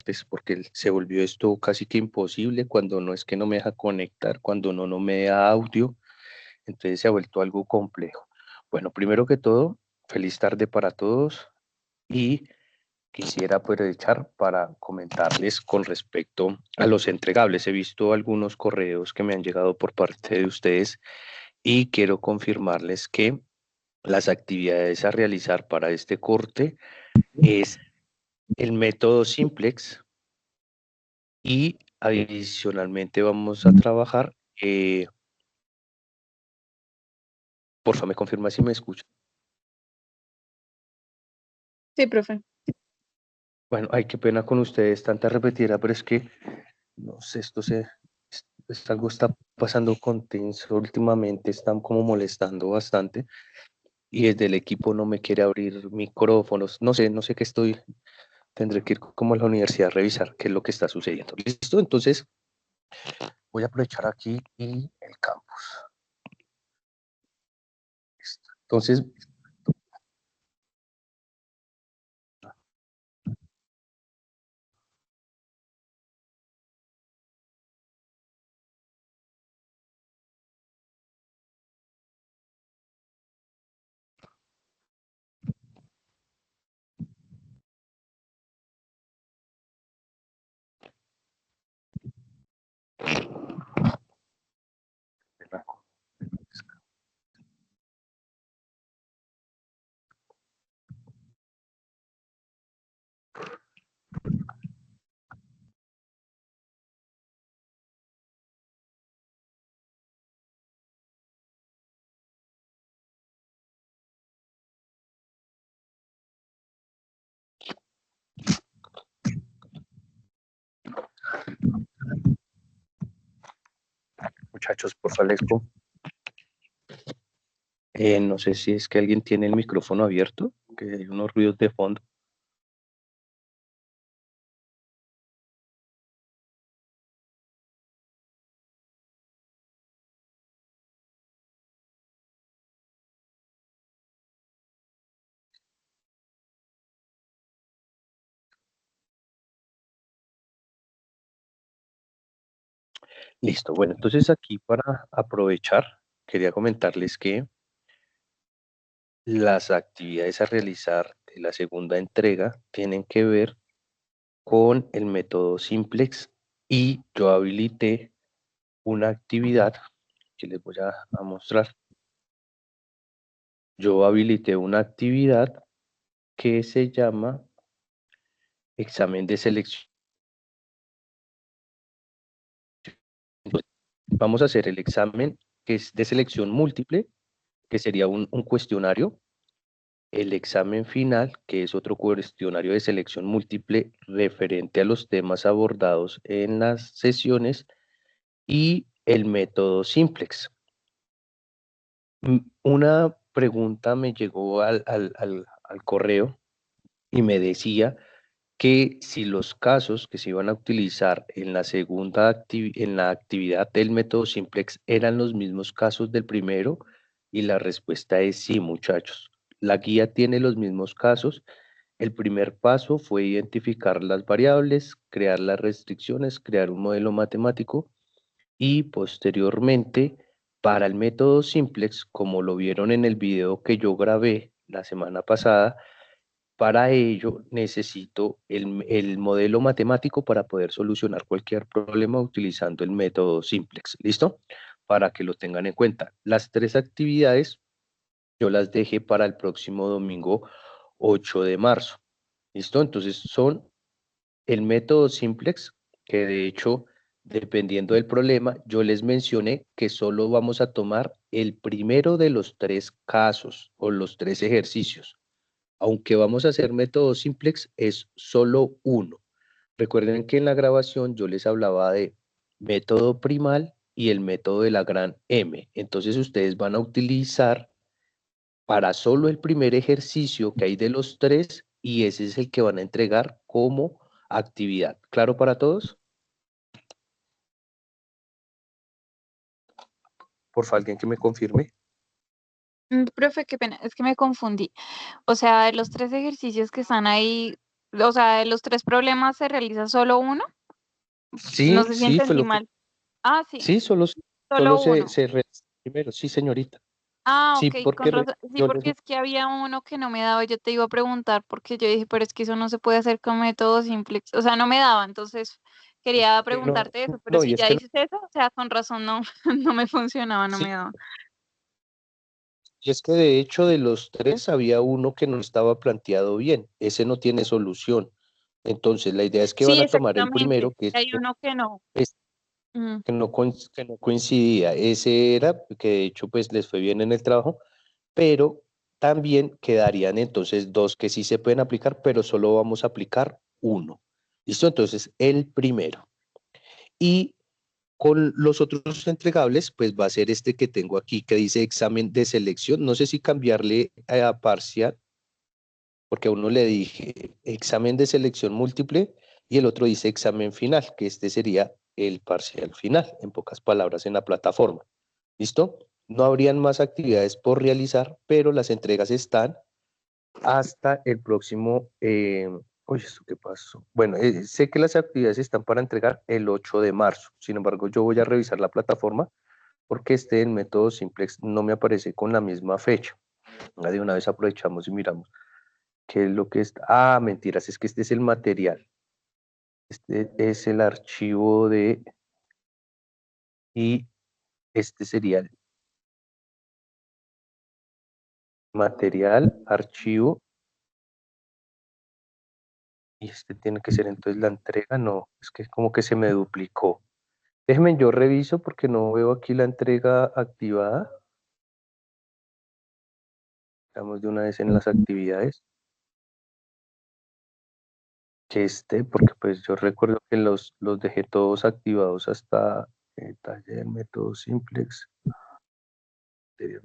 martes, porque se volvió esto casi que imposible cuando no es que no me deja conectar, cuando no me da audio, entonces se ha vuelto algo complejo. Bueno, primero que todo, feliz tarde para todos y quisiera aprovechar para comentarles con respecto a los entregables. He visto algunos correos que me han llegado por parte de ustedes y quiero confirmarles que las actividades a realizar para este corte es el método Simplex y adicionalmente vamos a trabajar, por favor me confirma si me escucha. Sí, profe. Bueno, ay, qué pena con ustedes, tanta repetida, pero es que, no sé, algo está pasando con Teams últimamente, están como molestando bastante y desde el equipo no me quiere abrir micrófonos, no sé qué tendré que ir como a la universidad a revisar qué es lo que está sucediendo. ¿Listo? Entonces, voy a aprovechar aquí y el campus. Listo. Entonces, muchachos, por favor, no sé si es que alguien tiene el micrófono abierto, que hay unos ruidos de fondo. Listo, bueno, entonces aquí para aprovechar, quería comentarles que las actividades a realizar de la segunda entrega tienen que ver con el método Simplex y yo habilité una actividad que les voy a mostrar. Yo habilité una actividad que se llama examen de selección. Vamos a hacer el examen que es de selección múltiple, que sería un cuestionario, el examen final, que es otro cuestionario de selección múltiple referente a los temas abordados en las sesiones y el método Simplex. Una pregunta me llegó al correo y me decía que si los casos que se iban a utilizar en la en la actividad del método Simplex eran los mismos casos del primero, y la respuesta es sí, muchachos. La guía tiene los mismos casos. El primer paso fue identificar las variables, crear las restricciones, crear un modelo matemático y posteriormente para el método Simplex, como lo vieron en el video que yo grabé la semana pasada, para ello necesito el modelo matemático para poder solucionar cualquier problema utilizando el método Simplex. ¿Listo? Para que lo tengan en cuenta. Las tres actividades yo las dejé para el próximo domingo 8 de marzo. ¿Listo? Entonces son el método Simplex, que de hecho, dependiendo del problema, yo les mencioné que solo vamos a tomar el primero de los tres casos o los tres ejercicios. Aunque vamos a hacer método Simplex, es solo uno. Recuerden que en la grabación yo les hablaba de método primal y el método de la gran M. Entonces ustedes van a utilizar para solo el primer ejercicio que hay de los tres y ese es el que van a entregar como actividad. ¿Claro para todos? Por favor, alguien que me confirme. Profe, qué pena, es que me confundí. O sea, de los tres ejercicios que están ahí, o sea, de los tres problemas se realiza solo uno. No Sí, sé si sí, fue entendí lo que, mal. Ah, sí, sí, solo solo uno. se realiza primero, sí, señorita. Ah, Sí, ok, con porque razón. Sí, yo les, porque es que había uno que no me daba y yo te iba a preguntar porque yo dije, pero es que eso no se puede hacer con método simplex. O sea, no me daba, entonces quería no, preguntarte eso, pero no, si ya dices eso, o sea, con razón no, no me funcionaba, no sí, me daba. y es que de hecho de los tres había uno que no estaba planteado bien, ese no tiene solución. Entonces, la idea es que Sí, van a tomar el exactamente. primero, que Hay uno que no. es Mm. que no coincidía. Ese era, que de hecho pues les fue bien en el trabajo, pero también quedarían entonces dos que sí se pueden aplicar, pero solo vamos a aplicar uno. ¿Listo? Entonces, el primero. Y con los otros entregables, pues va a ser este que tengo aquí, que dice examen de selección. No sé si cambiarle a parcial, porque a uno le dije examen de selección múltiple y el otro dice examen final, que este sería el parcial final, en pocas palabras, en la plataforma. ¿Listo? No habrían más actividades por realizar, pero las entregas están hasta el próximo... Oye, ¿esto qué pasó? Bueno, sé que las actividades están para entregar el 8 de marzo. Sin embargo, yo voy a revisar la plataforma porque este en método simplex no me aparece con la misma fecha. De una vez aprovechamos y miramos qué es lo que está. Ah, mentiras, es que este es el material. Este es el archivo de... Y este sería el material, archivo. Y este tiene que ser entonces la entrega. No, es que como que se me duplicó. Déjenme, yo reviso porque no veo aquí la entrega activada. Estamos de una vez en las actividades. Que este, porque pues yo recuerdo que los dejé todos activados hasta taller, método simplex, materia.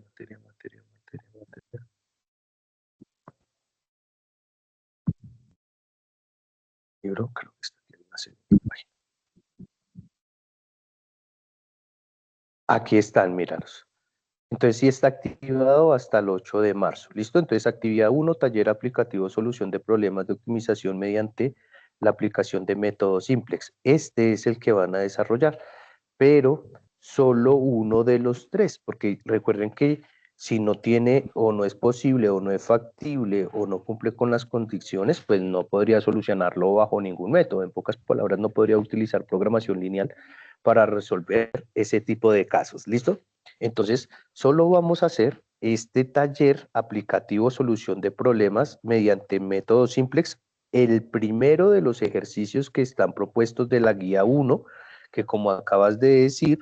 Libro, creo que está aquí en la segunda página. Aquí están, míralos. Entonces sí está activado hasta el 8 de marzo. ¿Listo? Entonces actividad uno, taller aplicativo, solución de problemas de optimización mediante la aplicación de método simplex. Este es el que van a desarrollar, pero solo uno de los tres, porque recuerden que si no tiene o no es posible o no es factible o no cumple con las condiciones, pues no podría solucionarlo bajo ningún método. En pocas palabras, no podría utilizar programación lineal para resolver ese tipo de casos. ¿Listo? Entonces, solo vamos a hacer este taller aplicativo solución de problemas mediante método simplex, el primero de los ejercicios que están propuestos de la guía 1, que como acabas de decir,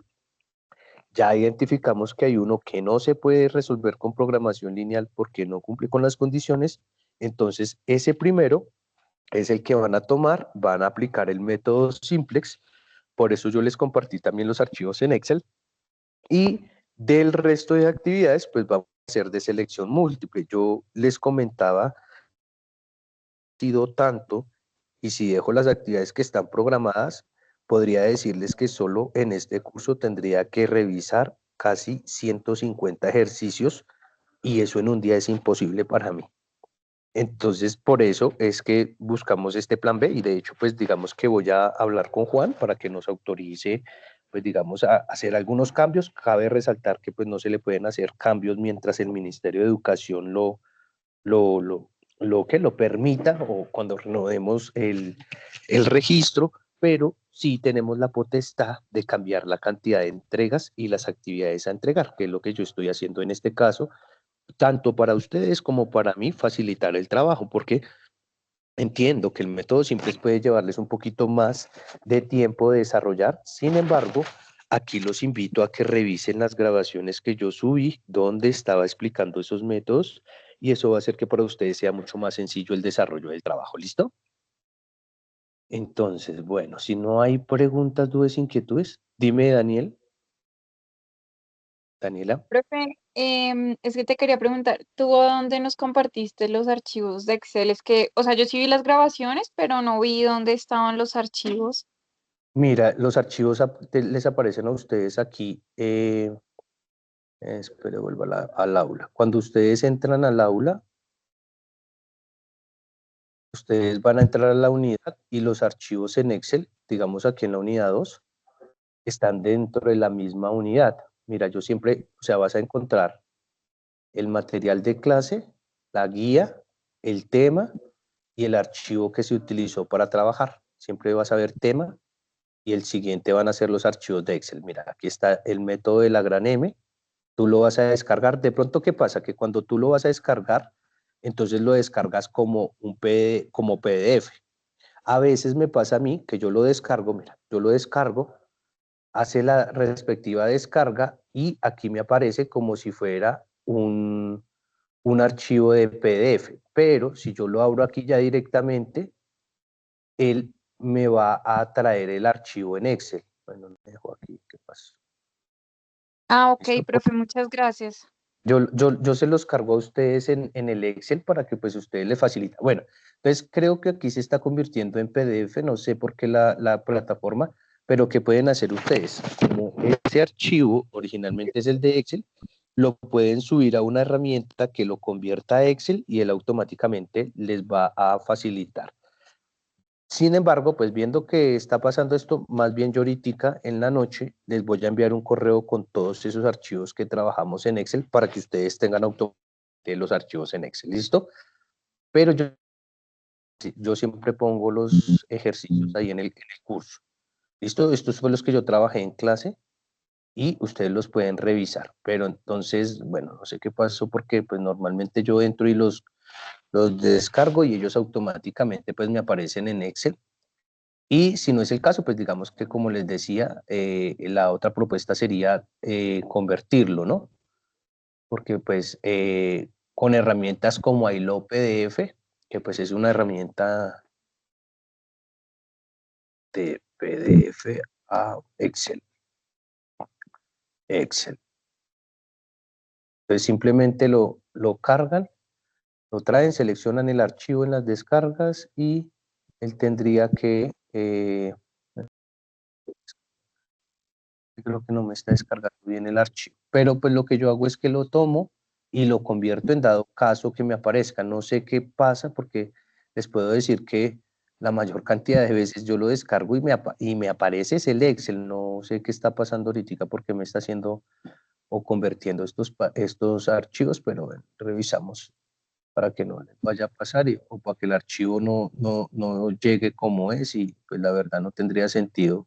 ya identificamos que hay uno que no se puede resolver con programación lineal porque no cumple con las condiciones, entonces ese primero es el que van a tomar, van a aplicar el método simplex, por eso yo les compartí también los archivos en Excel, y del resto de actividades, pues vamos a hacer de selección múltiple. Yo les comentaba, sido tanto, y si dejo las actividades que están programadas, podría decirles que solo en este curso tendría que revisar casi 150 ejercicios y eso en un día es imposible para mí. Entonces, por eso es que buscamos este plan B y de hecho, pues digamos que voy a hablar con Juan para que nos autorice, pues digamos, a hacer algunos cambios. Cabe resaltar que pues no se le pueden hacer cambios mientras el Ministerio de Educación lo, lo, lo que lo permita o cuando renovemos el registro, pero sí tenemos la potestad de cambiar la cantidad de entregas y las actividades a entregar, que es lo que yo estoy haciendo en este caso, tanto para ustedes como para mí facilitar el trabajo, porque entiendo que el método simple puede llevarles un poquito más de tiempo de desarrollar. Sin embargo, aquí los invito a que revisen las grabaciones que yo subí, donde estaba explicando esos métodos, y eso va a hacer que para ustedes sea mucho más sencillo el desarrollo del trabajo. ¿Listo? Entonces, bueno, si no hay preguntas, dudas, inquietudes, dime, Daniel, Daniela. Profe, es que te quería preguntar, ¿tú a dónde nos compartiste los archivos de Excel? Es que, o sea, yo sí vi las grabaciones, pero no vi dónde estaban los archivos. Mira, los archivos les aparecen a ustedes aquí. Espere, vuelvo al aula. Cuando ustedes entran al aula, ustedes van a entrar a la unidad y los archivos en Excel, digamos aquí en la unidad 2, están dentro de la misma unidad. Mira, yo siempre, o sea, vas a encontrar el material de clase, la guía, el tema y el archivo que se utilizó para trabajar. Siempre vas a ver tema y el siguiente van a ser los archivos de Excel. Mira, aquí está el método de la gran M, tú lo vas a descargar. De pronto, ¿qué pasa? Que cuando tú lo vas a descargar, entonces lo descargas como como PDF. A veces me pasa a mí que yo lo descargo, mira, yo lo descargo, hace la respectiva descarga y aquí me aparece como si fuera un archivo de PDF, pero si yo lo abro aquí ya directamente, él me va a traer el archivo en Excel. Bueno, me dejo aquí, ¿qué pasó? Ah, ok, ¿Listo? profe, muchas gracias. Yo se los cargo a ustedes en el Excel para que pues ustedes les faciliten. Bueno, entonces creo que aquí se está convirtiendo en PDF, no sé por qué la plataforma, pero ¿qué pueden hacer ustedes? Como ese archivo originalmente es el de Excel, lo pueden subir a una herramienta que lo convierta a Excel y él automáticamente les va a facilitar. Sin embargo, pues viendo que está pasando esto, más bien yo ahorita en la noche les voy a enviar un correo con todos esos archivos que trabajamos en Excel para que ustedes tengan automáticamente los archivos en Excel, ¿listo? Pero yo siempre pongo los ejercicios ahí en el curso, ¿listo? Estos fueron los que yo trabajé en clase y ustedes los pueden revisar, pero entonces, bueno, no sé qué pasó porque pues normalmente yo entro y los descargo y ellos automáticamente pues me aparecen en Excel. Y si no es el caso, pues digamos que como les decía, la otra propuesta sería convertirlo, ¿no? Porque pues con herramientas como iLo PDF, que pues es una herramienta de PDF a Excel. Excel. Entonces simplemente lo cargan, lo traen, seleccionan el archivo en las descargas y él tendría que creo que no me está descargando bien el archivo. Pero pues lo que yo hago es que lo tomo y lo convierto en dado caso que me aparezca. No sé qué pasa porque les puedo decir que la mayor cantidad de veces yo lo descargo y me aparece es el Excel. No sé qué está pasando ahorita porque me está haciendo o convirtiendo estos archivos, pero bueno, revisamos para que no les vaya a pasar o para que el archivo no llegue como es y pues la verdad no tendría sentido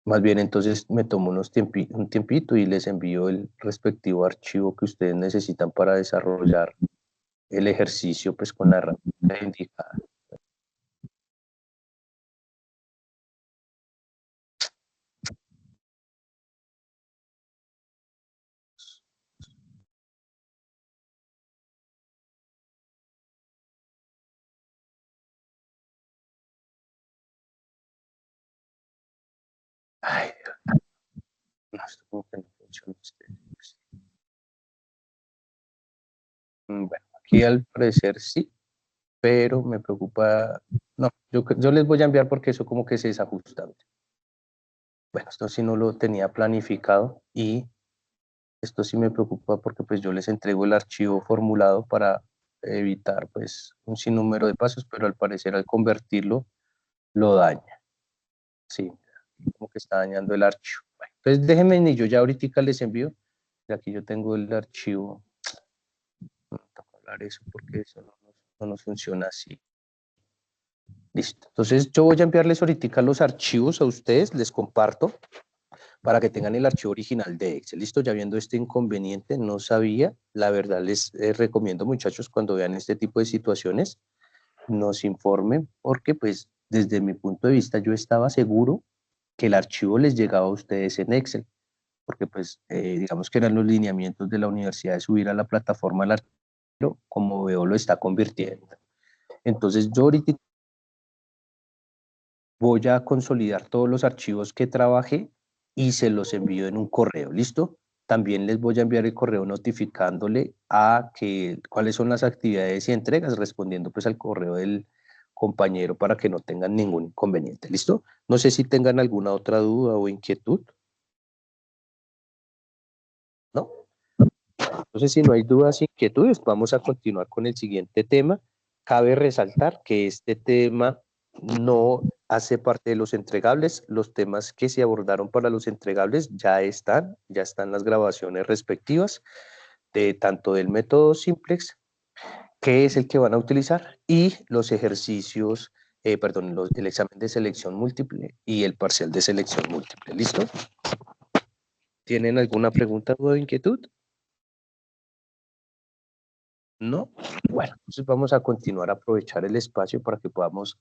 más bien, entonces me tomo un tiempito y les envío el respectivo archivo que ustedes necesitan para desarrollar el ejercicio pues con la herramienta indicada. Ay, no, esto como que no funciona. Bueno, aquí al parecer sí, pero me preocupa. No, yo les voy a enviar porque eso como que se desajusta. Bueno, esto sí no lo tenía planificado y esto sí me preocupa porque pues yo les entrego el archivo formulado para evitar pues un sinnúmero de pasos, pero al parecer al convertirlo lo daña. Sí, como que está dañando el archivo. Bueno, entonces déjenme y yo ya ahorita les envío. Aquí yo tengo el archivo. No tengo que hablar eso porque eso no nos funciona así. Listo. Entonces yo voy a enviarles ahorita los archivos a ustedes, les comparto para que tengan el archivo original de Excel. Listo, ya viendo este inconveniente, no sabía, la verdad les recomiendo muchachos cuando vean este tipo de situaciones, nos informen porque pues desde mi punto de vista yo estaba seguro que el archivo les llegaba a ustedes en Excel, porque pues digamos que eran los lineamientos de la universidad de subir a la plataforma el archivo, como veo lo está convirtiendo. Entonces yo ahorita voy a consolidar todos los archivos que trabajé y se los envío en un correo, ¿listo? También les voy a enviar el correo notificándole a que cuáles son las actividades y entregas, respondiendo pues al correo del compañero para que no tengan ningún inconveniente, ¿listo? No sé si tengan alguna otra duda o inquietud, ¿no? Entonces, si no hay dudas, inquietudes, vamos a continuar con el siguiente tema cabe resaltar que este tema no hace parte de los entregables. Los temas que se abordaron para los entregables ya están las grabaciones respectivas de tanto del método simplex, que es el que van a utilizar, y los ejercicios, el examen de selección múltiple y el parcial de selección múltiple. ¿Listo? ¿Tienen alguna pregunta o inquietud? ¿No? Bueno, entonces vamos a continuar a aprovechar el espacio para que podamos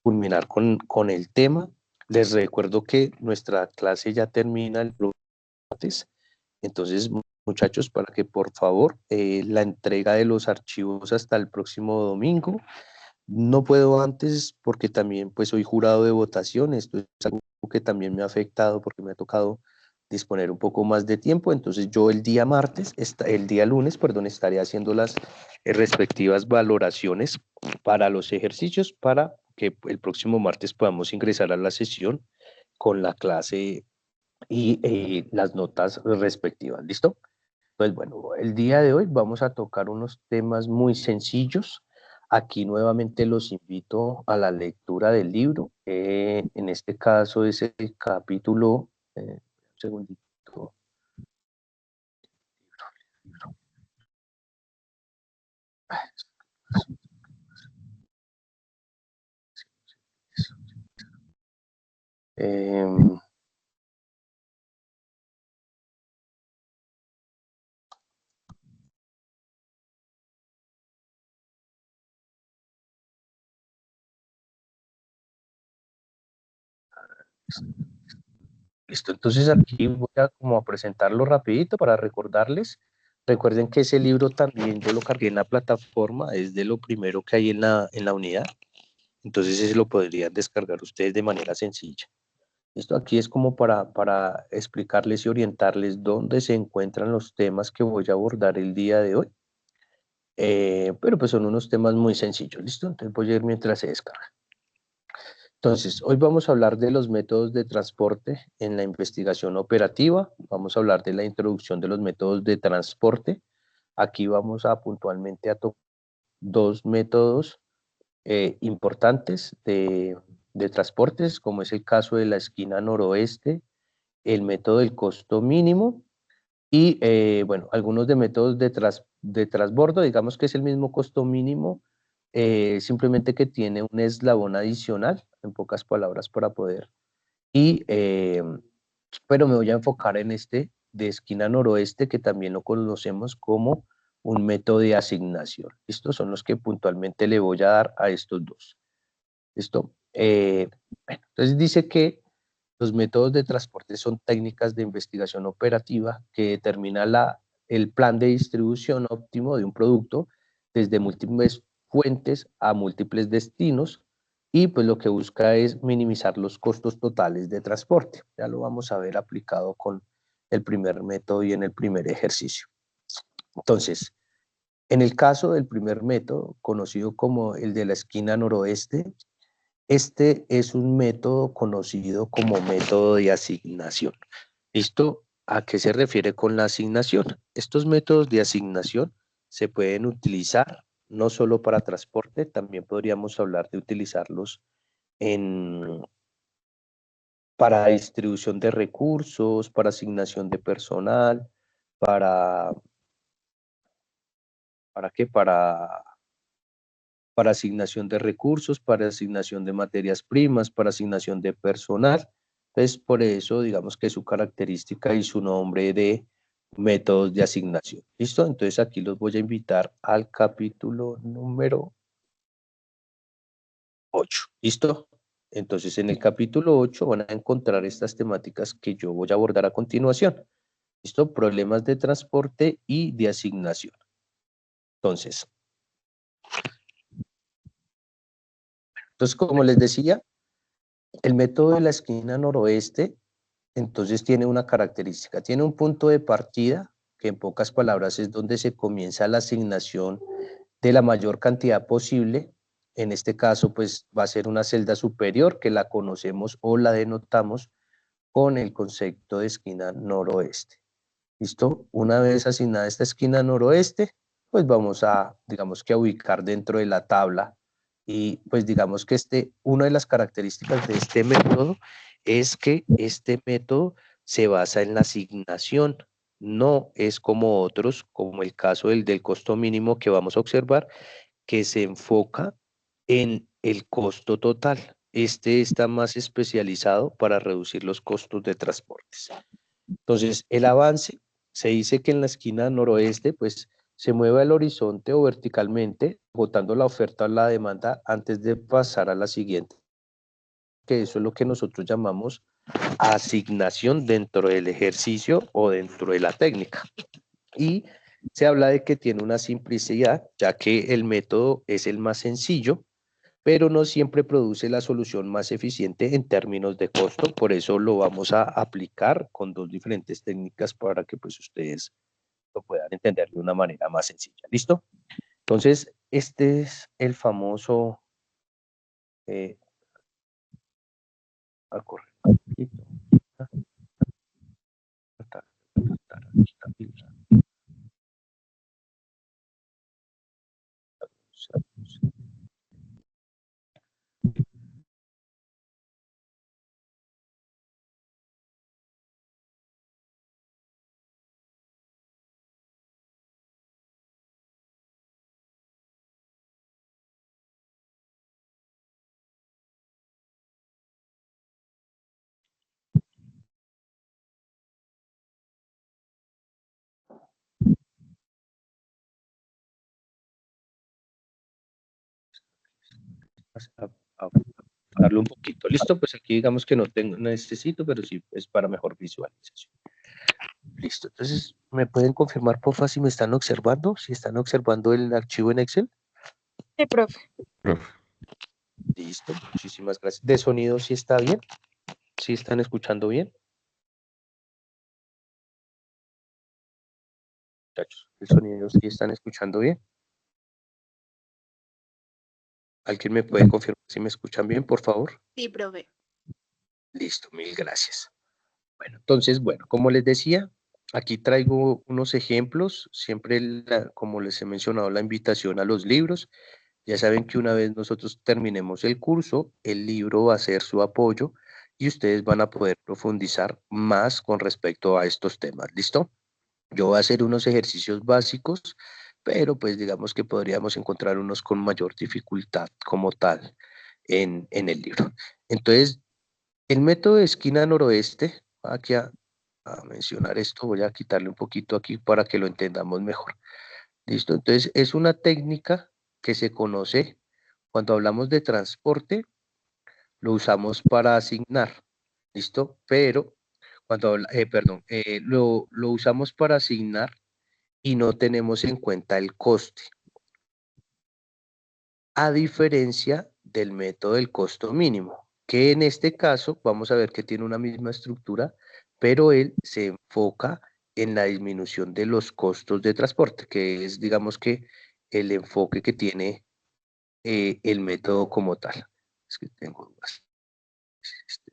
culminar con el tema. Les recuerdo que nuestra clase ya termina el martes, entonces muchachos, para que por favor la entrega de los archivos hasta el próximo domingo. No puedo antes porque también pues soy jurado de votación, esto es algo que también me ha afectado porque me ha tocado disponer un poco más de tiempo, entonces yo el día lunes, perdón, estaré haciendo las respectivas valoraciones para los ejercicios para que el próximo martes podamos ingresar a la sesión con la clase y las notas respectivas, ¿listo? Pues bueno, el día de hoy vamos a tocar unos temas muy sencillos. Aquí nuevamente los invito a la lectura del libro. En este caso es el capítulo, un segundito. Eh, Listo, entonces aquí voy a como a presentarlo rapidito para recordarles. Recuerden que ese libro también yo lo cargué en la plataforma, es de lo primero que hay en la unidad. Entonces ese lo podrían descargar ustedes de manera sencilla. Esto aquí es como para explicarles y orientarles dónde se encuentran los temas que voy a abordar el día de hoy. Pero pues son unos temas muy sencillos, ¿listo? Entonces voy a ir mientras se descarga. Entonces, hoy vamos a hablar de los métodos de transporte en la investigación operativa. Vamos a hablar de la introducción de los métodos de transporte. Aquí vamos a puntualmente a tocar dos métodos importantes de transportes, como es el caso de la esquina noroeste, el método del costo mínimo y, bueno, algunos de métodos de transbordo, digamos que es el mismo costo mínimo, simplemente que tiene un eslabón adicional, en pocas palabras, para poder. Y, pero me voy a enfocar en este de esquina noroeste, que también lo conocemos como un método de asignación. Estos son los que puntualmente le voy a dar a estos dos. ¿Listo? Bueno, entonces dice que los métodos de transporte son técnicas de investigación operativa que determina el plan de distribución óptimo de un producto desde múltiples fuentes a múltiples destinos y pues lo que busca es minimizar los costos totales de transporte. Ya lo vamos a ver aplicado con el primer método y en el primer ejercicio. Entonces, en el caso del primer método, conocido como el de la esquina noroeste, este es un método conocido como método de asignación. ¿Listo? ¿A qué se refiere con la asignación? Estos métodos de asignación se pueden utilizar no solo para transporte, también podríamos hablar de utilizarlos en, para distribución de recursos, para asignación de personal, para, ¿para qué? Para asignación de recursos, para asignación de materias primas, para asignación de personal. Entonces, por eso, digamos que su característica y su nombre de métodos de asignación. ¿Listo? Entonces, aquí los voy a invitar al capítulo número 8. ¿Listo? Entonces, en el capítulo 8 van a encontrar estas temáticas que yo voy a abordar a continuación. ¿Listo? Problemas de transporte y de asignación. Entonces, como les decía, el método de la esquina noroeste, entonces tiene una característica, tiene un punto de partida, que en pocas palabras es donde se comienza la asignación de la mayor cantidad posible. En este caso, pues va a ser una celda superior que la conocemos o la denotamos con el concepto de esquina noroeste. ¿Listo? Una vez asignada esta esquina noroeste, pues vamos a, digamos que a ubicar dentro de la tabla. Y pues digamos que una de las características de este método es que este método se basa en la asignación, no es como otros, como el caso del costo mínimo que vamos a observar, que se enfoca en el costo total. Este está más especializado para reducir los costos de transportes. Entonces, el avance se dice que en la esquina noroeste, pues se mueve al horizonte o verticalmente, agotando la oferta o la demanda antes de pasar a la siguiente, que eso es lo que nosotros llamamos asignación dentro del ejercicio o dentro de la técnica. Y se habla de que tiene una simplicidad, ya que el método es el más sencillo, pero no siempre produce la solución más eficiente en términos de costo. Por eso lo vamos a aplicar con dos diferentes técnicas para que pues ustedes lo puedan entender de una manera más sencilla. ¿Listo? Entonces, este es el famoso... Eh, al correr. A darle un poquito. Listo, pues aquí digamos que no necesito, pero sí es para mejor visualización. Listo, entonces, ¿me pueden confirmar, porfa, si me están observando? Si están observando el archivo en Excel. Sí, profe. Listo, muchísimas gracias. ¿De sonido sí está bien? ¿Sí están escuchando bien? Muchachos, ¿el sonido sí están escuchando bien? ¿Alguien me puede confirmar si me escuchan bien, por favor? Sí, profe. Listo, mil gracias. Bueno, entonces, bueno, como les decía, aquí traigo unos ejemplos, siempre como les he mencionado, la invitación a los libros. Ya saben que una vez nosotros terminemos el curso, el libro va a ser su apoyo y ustedes van a poder profundizar más con respecto a estos temas. ¿Listo? Yo voy a hacer unos ejercicios básicos, pero pues digamos que podríamos encontrar unos con mayor dificultad como tal en el libro. Entonces, el método de esquina noroeste, aquí a mencionar esto, voy a quitarle un poquito aquí para que lo entendamos mejor. ¿Listo? Entonces, es una técnica que se conoce cuando hablamos de transporte, lo usamos para asignar, ¿listo? Pero perdón, lo usamos para asignar y no tenemos en cuenta el coste, a diferencia del método del costo mínimo, que en este caso vamos a ver que tiene una misma estructura, pero él se enfoca en la disminución de los costos de transporte, que es, digamos que, el enfoque que tiene el método como tal. Es que tengo dudas. Este,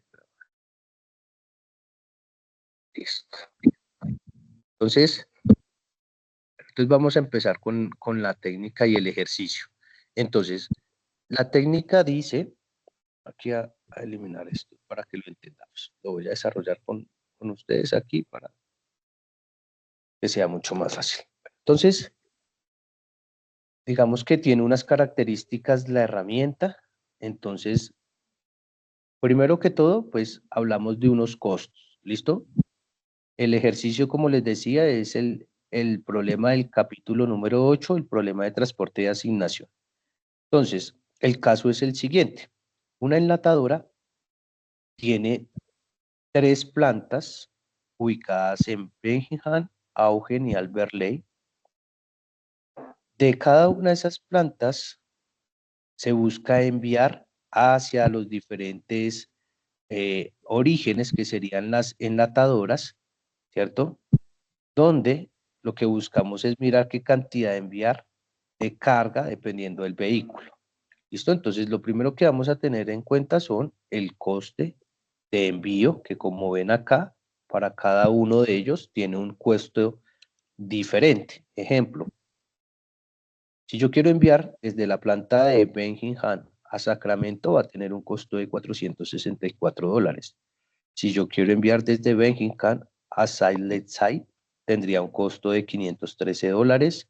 Listo. Entonces, vamos a empezar con la técnica y el ejercicio. Entonces, la técnica dice, aquí a eliminar esto para que lo entendamos. Lo voy a desarrollar con ustedes aquí para que sea mucho más fácil. Entonces, digamos que tiene unas características la herramienta. Entonces, primero que todo, pues hablamos de unos costos. ¿Listo? El ejercicio, como les decía, es el problema del capítulo número 8, el problema de transporte de asignación. Entonces, el caso es el siguiente. Una enlatadora tiene 3 plantas ubicadas en Birmingham, Augen y Albert Lea. De cada una de esas plantas se busca enviar hacia los diferentes orígenes que serían las enlatadoras, ¿cierto? Donde lo que buscamos es mirar qué cantidad de enviar de carga dependiendo del vehículo. ¿Listo? Entonces, lo primero que vamos a tener en cuenta son el coste de envío, que como ven acá, para cada uno de ellos tiene un costo diferente. Ejemplo, Si yo quiero enviar desde la planta de Birmingham a Sacramento, va a tener un costo de $464. Si yo quiero enviar desde Birmingham a Sileside, tendría un costo de $513.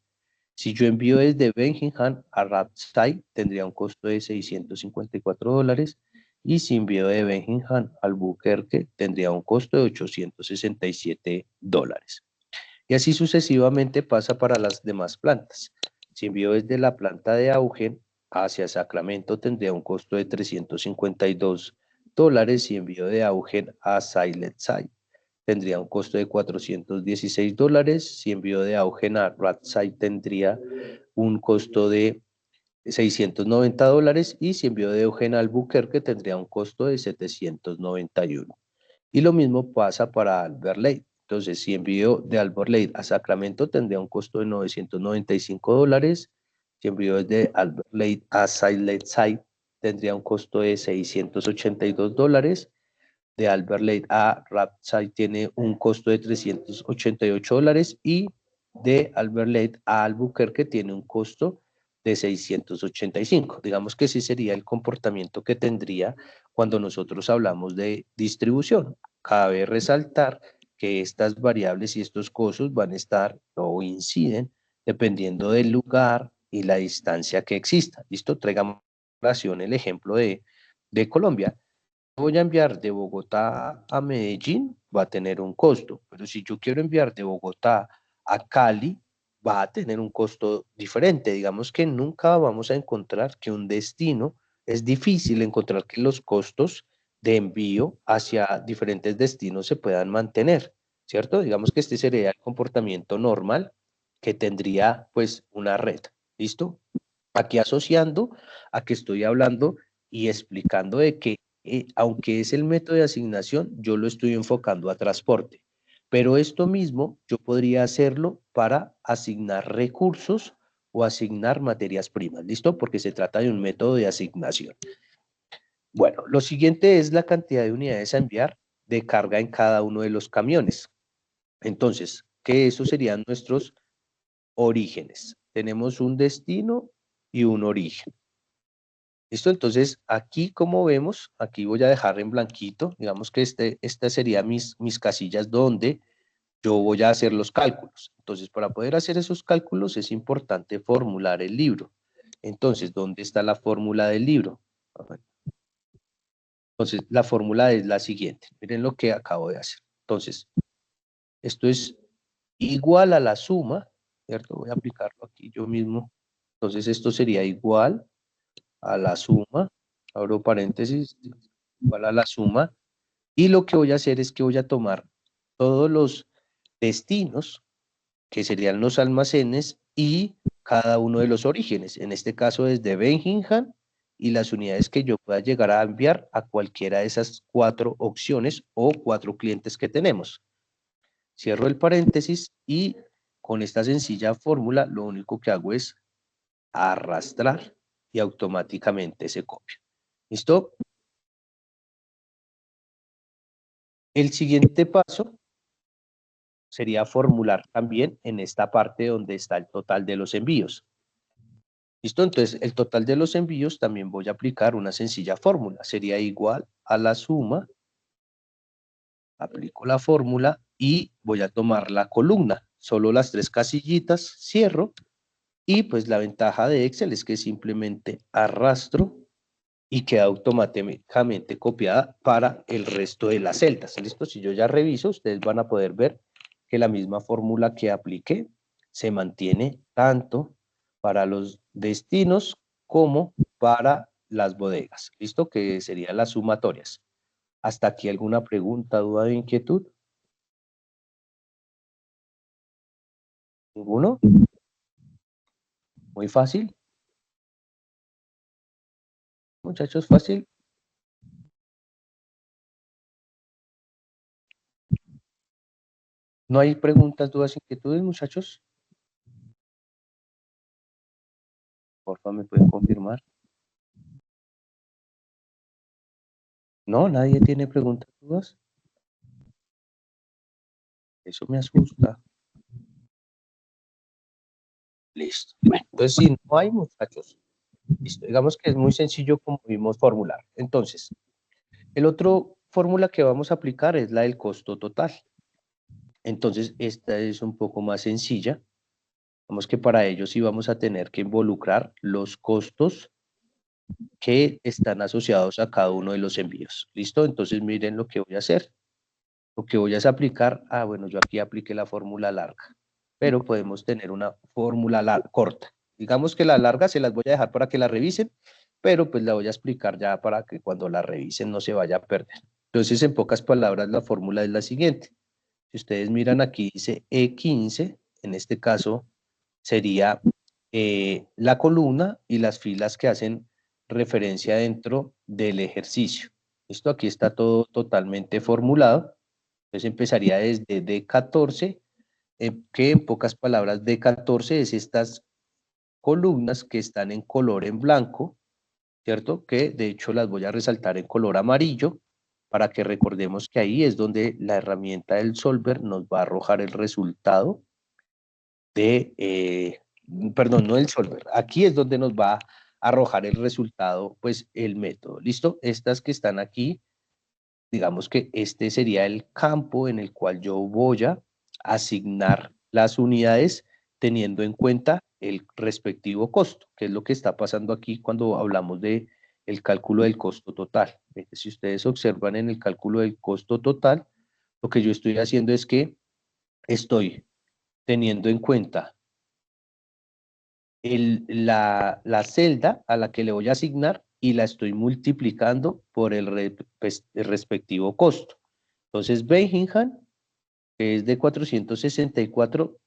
Si yo envío desde Birmingham a Rapside, tendría un costo de $654. Y si envío de Birmingham al Albuquerque, tendría un costo de $867. Y así sucesivamente pasa para las demás plantas. Si envío desde la planta de Augen hacia Sacramento, tendría un costo de $352. Si envío de Augen a Sileside, tendría un costo de $416. Si envío de Augen a Ratside, tendría un costo de $690. Y si envío de Augen a Albuquerque, tendría un costo de $791. Y lo mismo pasa para Albert Lake. Entonces, si envío de Albert Lake a Sacramento, tendría un costo de $995. Si envío desde Albert Lake a Sileside, tendría un costo de $682. De Albert Lake a Rapside tiene un costo de $388. Y de Albert Lake a Albuquerque tiene un costo de 685. Digamos que ese sería el comportamiento que tendría cuando nosotros hablamos de distribución. Cabe resaltar que estas variables y estos costos van a estar o inciden dependiendo del lugar y la distancia que exista. ¿Listo? Traigamos el ejemplo de Colombia. Voy a enviar de Bogotá a Medellín, va a tener un costo, pero si yo quiero enviar de Bogotá a Cali, va a tener un costo diferente. Digamos que nunca vamos a encontrar que un destino, es difícil encontrar que los costos de envío hacia diferentes destinos se puedan mantener, ¿cierto? Digamos que este sería el comportamiento normal que tendría pues una red, ¿listo? Aquí asociando a que estoy hablando y explicando de que aunque es el método de asignación, yo lo estoy enfocando a transporte. Pero esto mismo yo podría hacerlo para asignar recursos o asignar materias primas, ¿listo? Porque se trata de un método de asignación. Bueno, lo siguiente es la cantidad de unidades a enviar de carga en cada uno de los camiones. Entonces, que esos serían nuestros orígenes. Tenemos un destino y un origen. ¿Listo? Entonces, aquí como vemos, aquí voy a dejar en blanquito, digamos que estas serían mis casillas donde yo voy a hacer los cálculos. Entonces, para poder hacer esos cálculos es importante formular el libro. Entonces, ¿dónde está la fórmula del libro? Entonces, la fórmula es la siguiente. Miren lo que acabo de hacer. Entonces, esto es igual a la suma, ¿cierto? Voy a aplicarlo aquí yo mismo. Entonces, esto sería igual a la suma, abro paréntesis, igual a la suma, y lo que voy a hacer es que voy a tomar todos los destinos, que serían los almacenes, y cada uno de los orígenes, en este caso desde Birmingham, y las unidades que yo pueda llegar a enviar a cualquiera de esas 4 opciones o 4 clientes que tenemos. Cierro el paréntesis y con esta sencilla fórmula lo único que hago es arrastrar y automáticamente se copia. ¿Listo? El siguiente paso sería formular también en esta parte donde está el total de los envíos. ¿Listo? Entonces, el total de los envíos también voy a aplicar una sencilla fórmula. Sería igual a la suma, aplico la fórmula y voy a tomar la columna. Solo las 3 casillitas, cierro. Y pues la ventaja de Excel es que simplemente arrastro y queda automáticamente copiada para el resto de las celdas. ¿Listo? Si yo ya reviso, ustedes van a poder ver que la misma fórmula que apliqué se mantiene tanto para los destinos como para las bodegas. ¿Listo? Que serían las sumatorias. ¿Hasta aquí alguna pregunta, duda o inquietud? ¿Ninguno? Muy fácil. Muchachos, fácil. ¿No hay preguntas, dudas, inquietudes, muchachos? Por favor, ¿me pueden confirmar? No, nadie tiene preguntas, dudas. Eso me asusta. Listo. Bueno, entonces si no hay, muchachos, listo. Digamos que es muy sencillo como vimos formular. Entonces, el otro fórmula que vamos a aplicar es la del costo total. Entonces, esta es un poco más sencilla. Vamos que para ello sí vamos a tener que involucrar los costos que están asociados a cada uno de los envíos. ¿Listo? Entonces, miren lo que voy a hacer. Lo que voy a es aplicar, bueno, yo aquí apliqué la fórmula larga, pero podemos tener una fórmula corta. Digamos que la larga se las voy a dejar para que la revisen, pero pues la voy a explicar ya para que cuando la revisen no se vaya a perder. Entonces, en pocas palabras, la fórmula es la siguiente. Si ustedes miran aquí, dice E15, en este caso sería la columna y las filas que hacen referencia dentro del ejercicio. Esto aquí está todo totalmente formulado. Entonces empezaría desde D14, que en pocas palabras D14 es estas columnas que están en color en blanco, ¿cierto? Que de hecho las voy a resaltar en color amarillo para que recordemos que ahí es donde la herramienta del solver nos va a arrojar el resultado perdón, no el solver, aquí es donde nos va a arrojar el resultado, pues el método, ¿listo? Estas que están aquí, digamos que este sería el campo en el cual yo voy a asignar las unidades teniendo en cuenta el respectivo costo, que es lo que está pasando aquí cuando hablamos de el cálculo del costo total. Si ustedes observan en el cálculo del costo total, lo que yo estoy haciendo es que estoy teniendo en cuenta la celda a la que le voy a asignar y la estoy multiplicando por el respectivo costo. Entonces, Bellingham, que es de 464,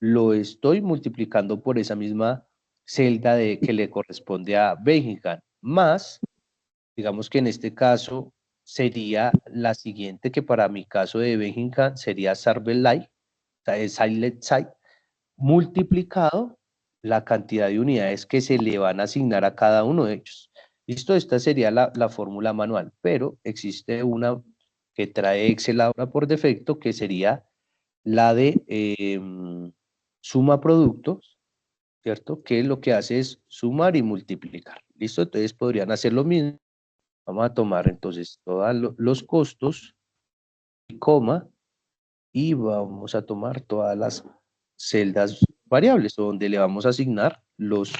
lo estoy multiplicando por esa misma celda que le corresponde a Bellingham, más, digamos que en este caso sería la siguiente, que para mi caso de Bellingham sería Sarbel Silent Site, multiplicado la cantidad de unidades que se le van a asignar a cada uno de ellos. Listo, esta sería la fórmula manual, pero existe una que trae Excel ahora por defecto, que sería la de suma productos, ¿cierto? Que lo que hace es sumar y multiplicar. ¿Listo? Entonces podrían hacer lo mismo. Vamos a tomar entonces todos los costos, coma, y vamos a tomar todas las celdas variables donde le vamos a asignar los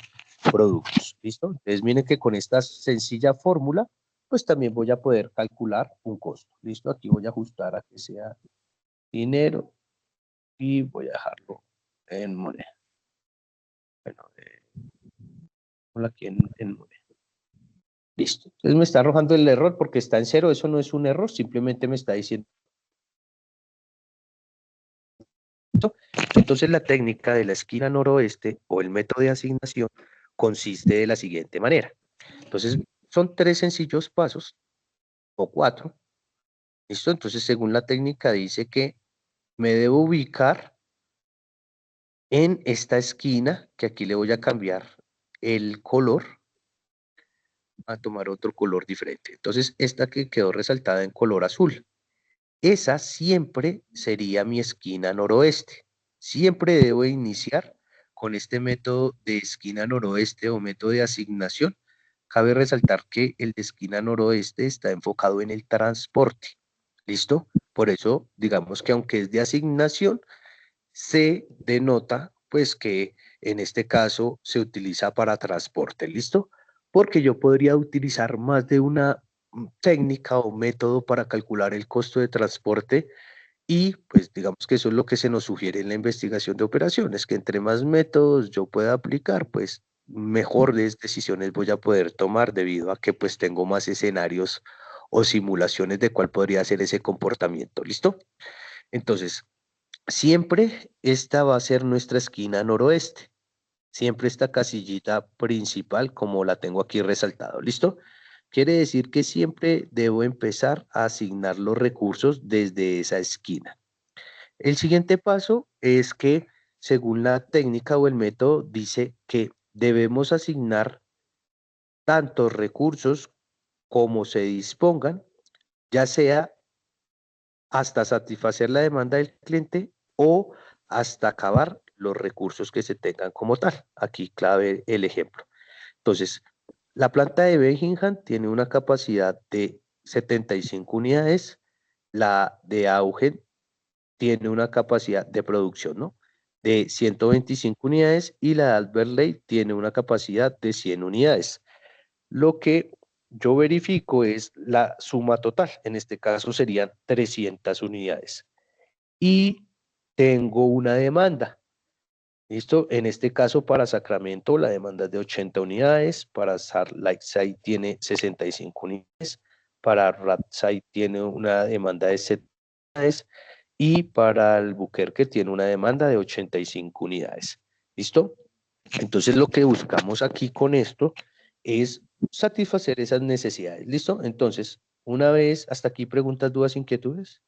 productos. ¿Listo? Entonces miren que con esta sencilla fórmula, pues también voy a poder calcular un costo. ¿Listo? Aquí voy a ajustar a que sea dinero y voy a dejarlo en moneda. Bueno, aquí en moneda. Listo. Entonces me está arrojando el error porque está en cero. Eso no es un error, simplemente me está diciendo. Entonces la técnica de la esquina noroeste o el método de asignación consiste de la siguiente manera. Entonces son 3 sencillos pasos o 4. ¿Listo? Entonces según la técnica dice que me debo ubicar en esta esquina, que aquí le voy a cambiar el color, a tomar otro color diferente. Entonces esta que quedó resaltada en color azul, esa siempre sería mi esquina noroeste. Siempre debo iniciar con este método de esquina noroeste o método de asignación. Cabe resaltar que el de esquina noroeste está enfocado en el transporte. ¿Listo? Por eso, digamos que aunque es de asignación, se denota pues que en este caso se utiliza para transporte. ¿Listo? Porque yo podría utilizar más de una técnica o método para calcular el costo de transporte y pues digamos que eso es lo que se nos sugiere en la investigación de operaciones, que entre más métodos yo pueda aplicar, pues mejores decisiones voy a poder tomar debido a que pues tengo más escenarios o simulaciones de cuál podría ser ese comportamiento. ¿Listo? Entonces, siempre esta va a ser nuestra esquina noroeste. Siempre esta casillita principal como la tengo aquí resaltado. ¿Listo? Quiere decir que siempre debo empezar a asignar los recursos desde esa esquina. El siguiente paso es que, según la técnica o el método, dice que debemos asignar tantos recursos como se dispongan, ya sea hasta satisfacer la demanda del cliente o hasta acabar los recursos que se tengan como tal. Aquí clave el ejemplo. Entonces, la planta de Bellingham tiene una capacidad de 75 unidades, la de Augen tiene una capacidad de producción, ¿no? De 125 unidades y la de Albert Lake tiene una capacidad de 100 unidades. Lo que yo verifico es la suma total, en este caso serían 300 unidades. Y tengo una demanda. ¿Listo? En este caso para Sacramento la demanda es de 80 unidades, para Salt Lake City tiene 65 unidades, para Rapside tiene una demanda de 70 unidades y para Albuquerque tiene una demanda de 85 unidades. ¿Listo? Entonces lo que buscamos aquí con esto es satisfacer esas necesidades. ¿Listo? Entonces, una vez, hasta aquí preguntas, dudas, inquietudes.